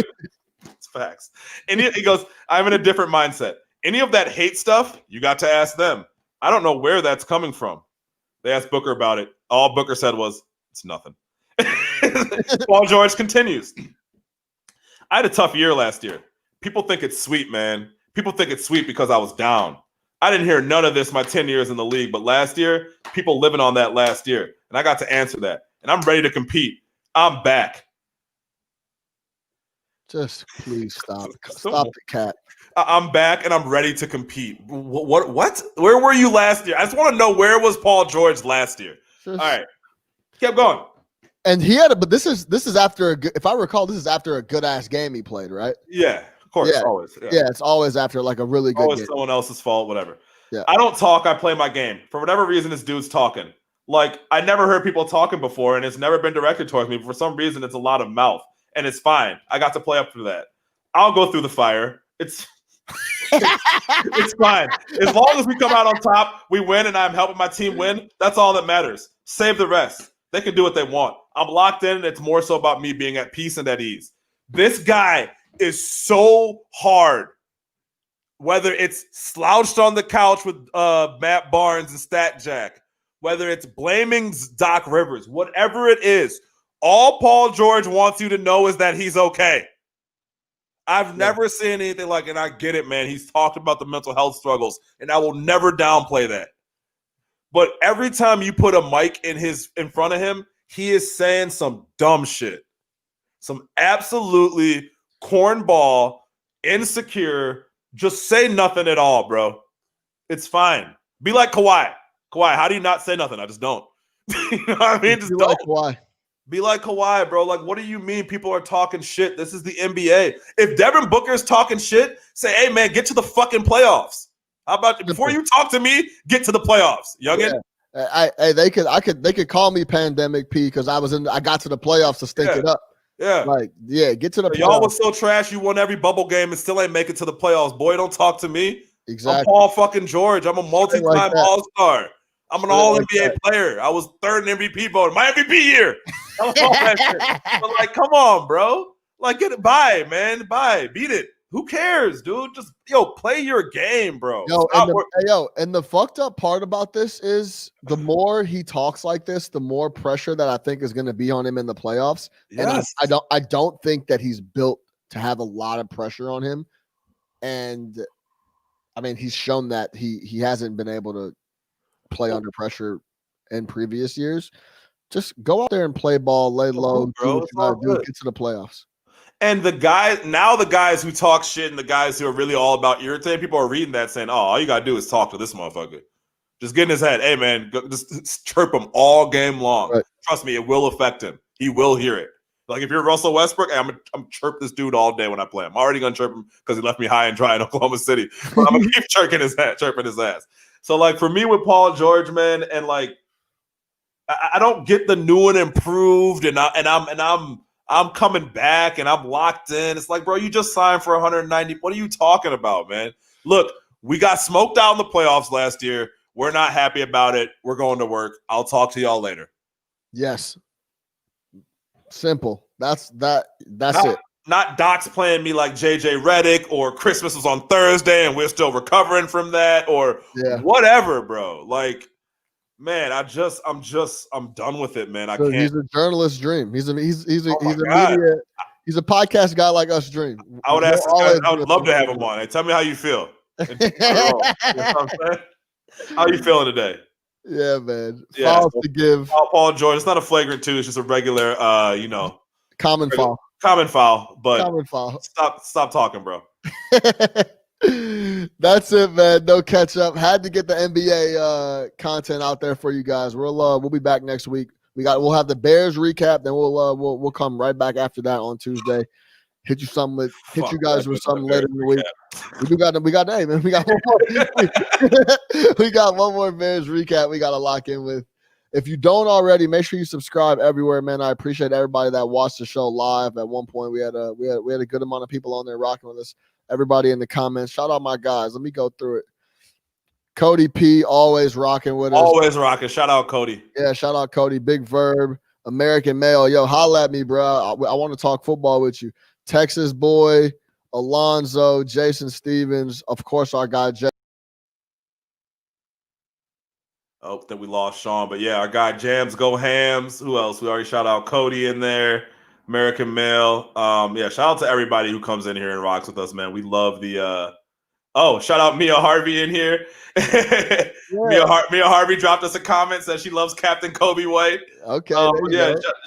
it's facts. And he goes, I'm in a different mindset. Any of that hate stuff, you got to ask them. I don't know where that's coming from. They asked Booker about it. All Booker said was, it's nothing. Paul George continues. I had a tough year last year. People think it's sweet, man. People think it's sweet because I was down. I didn't hear none of this my 10 years in the league, but last year, people living on that last year. And I got to answer that. And I'm ready to compete. I'm back. Just please stop. Stop the cat. I'm back and I'm ready to compete. What? Where were you last year? I just want to know, where was Paul George last year? All right. Kept going. And he had but this is after a good, if I recall, this is after a good ass game he played, right? Yeah, of course, yeah. Always. Yeah, it's always after like a really good always game. Someone else's fault, whatever. Yeah. I don't talk, I play my game. For whatever reason, this dude's talking. Like, I never heard people talking before, and it's never been directed towards me. But for some reason, it's a lot of mouth. And it's fine. I got to play up to that. I'll go through the fire. It's it's fine. As long as we come out on top, we win, and I'm helping my team win, that's all that matters. Save the rest. They can do what they want. I'm locked in, and it's more so about me being at peace and at ease. This guy is so hard. Whether it's slouched on the couch with Matt Barnes and Stat Jack, whether it's blaming Doc Rivers, whatever it is, all Paul George wants you to know is that he's okay. I've never seen anything like it, and I get it, man. He's talked about the mental health struggles, and I will never downplay that. But every time you put a mic in front of him, he is saying some dumb shit. Some absolutely cornball, insecure, just say nothing at all, bro. It's fine. Be like Kawhi. Kawhi, how do you not say nothing? I just don't. You know what I mean? Just don't. Like Kawhi. Be like Kawhi, bro. Like, what do you mean people are talking shit? This is the NBA. If Devin Booker is talking shit, say, hey, man, get to the fucking playoffs. How about before you talk to me, get to the playoffs, youngin? Yeah. They could call me Pandemic P because I got to the playoffs to stink it up. Yeah. Like, get to the playoffs. Y'all was so trash, you won every bubble game and still ain't make it to the playoffs. Boy, don't talk to me. Exactly. I'm Paul fucking George. I'm a multi-time all-star. I'm an all-NBA player. I was third in MVP vote. My MVP year. But like, come on, bro. Like, get it by, man. Bye. Beat it. Who cares, dude? Just, play your game, bro. And the fucked up part about this is the more he talks like this, the more pressure that I think is going to be on him in the playoffs. Yes. And I don't think that he's built to have a lot of pressure on him. And I mean, he's shown that he hasn't been able to play under pressure in previous years. Just go out there and play ball, lay low, do what you gotta do, get to the playoffs. And the guys who talk shit and the guys who are really all about irritating people are reading that saying, oh, all you gotta do is talk to this motherfucker. Just get in his head. Hey, man, just chirp him all game long. Right. Trust me, it will affect him. He will hear it. Like, if you're Russell Westbrook, I'm chirp this dude all day when I play him. I'm already gonna chirp him because he left me high and dry in Oklahoma City. But I'm gonna keep chirping his ass. So, like, for me with Paul George, man, and like, I don't get the new and improved, and I'm coming back and I'm locked in. It's like, bro, you just signed for 190. What are you talking about, man? Look, we got smoked out in the playoffs last year. We're not happy about it. We're going to work. I'll talk to y'all later. Yes. Simple. That's it. Not Doc's playing me like JJ Redick, or Christmas was on Thursday and we're still recovering from that, or whatever, bro. Like, man, I'm done with it, man. I can't. He's a journalist's dream. He's a media. He's a podcast guy like us dream. I would love to have him on. Hey, tell me how you feel. You know what I'm saying? How you feeling today? Yeah, man. Fouls to give. Paul George. It's not a flagrant 2. It's just a regular, common foul. Common foul. But common foul. Stop talking, bro. That's it, man. No catch up. Had to get the NBA content out there for you guys. We'll be back next week. We'll have the Bears recap, then we'll come right back after that on Tuesday. Hit you guys with something later in the week. We got hey man, we got one more. We got one more Bears recap we got to lock in with. If you don't already, make sure you subscribe everywhere, man. I appreciate everybody that watched the show live. At one point, we had a good amount of people on there rocking with us. Everybody in the comments, shout out my guys. Let me go through it. Cody P, always rocking with us. Always rocking. Shout out Cody. Yeah, shout out Cody. Big Verb, American Male. Yo, holla at me, bro. I want to talk football with you. Texas Boy, Alonzo, Jason Stevens, of course, our guy Jay. Oh, that we lost Sean, but yeah, our guy Jams Go Hams. Who else? We already shout out Cody in there. American Male. Yeah, shout out to everybody who comes in here and rocks with us, man. We love the shout out Mia Harvey in here. Yeah. Mia Harvey dropped us a comment, said she loves Captain Kobe White. Okay.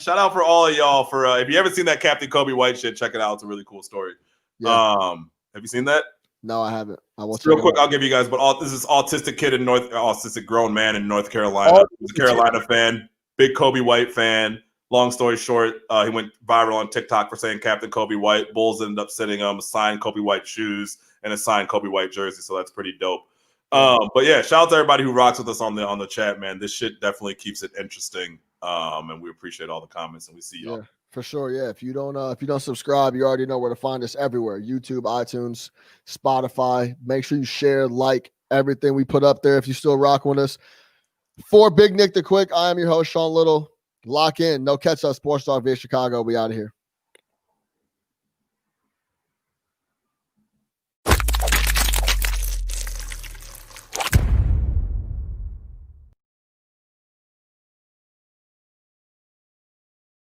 Shout out for all of y'all for if you haven't seen that Captain Kobe White shit, check it out. It's a really cool story. Yeah. Have you seen that? No, I haven't. I will. Real quick, I'll give you guys. But this is autistic grown man in North Carolina. He's a Carolina fan, big Kobe White fan. Long story short, he went viral on TikTok for saying Captain Kobe White. Bulls ended up sending him signed Kobe White shoes and a signed Kobe White jersey, so that's pretty dope. But yeah, shout out to everybody who rocks with us on the chat, man. This shit definitely keeps it interesting, and we appreciate all the comments, and we see y'all. Yeah, for sure. Yeah, if you don't subscribe, you already know where to find us everywhere: YouTube, iTunes, Spotify. Make sure you share, like everything we put up there. If you still rocking with us, for Big Nick the Quick, I am your host Sean Little. Lock in. No Ketchup Sports Talk via Chicago. We out of here.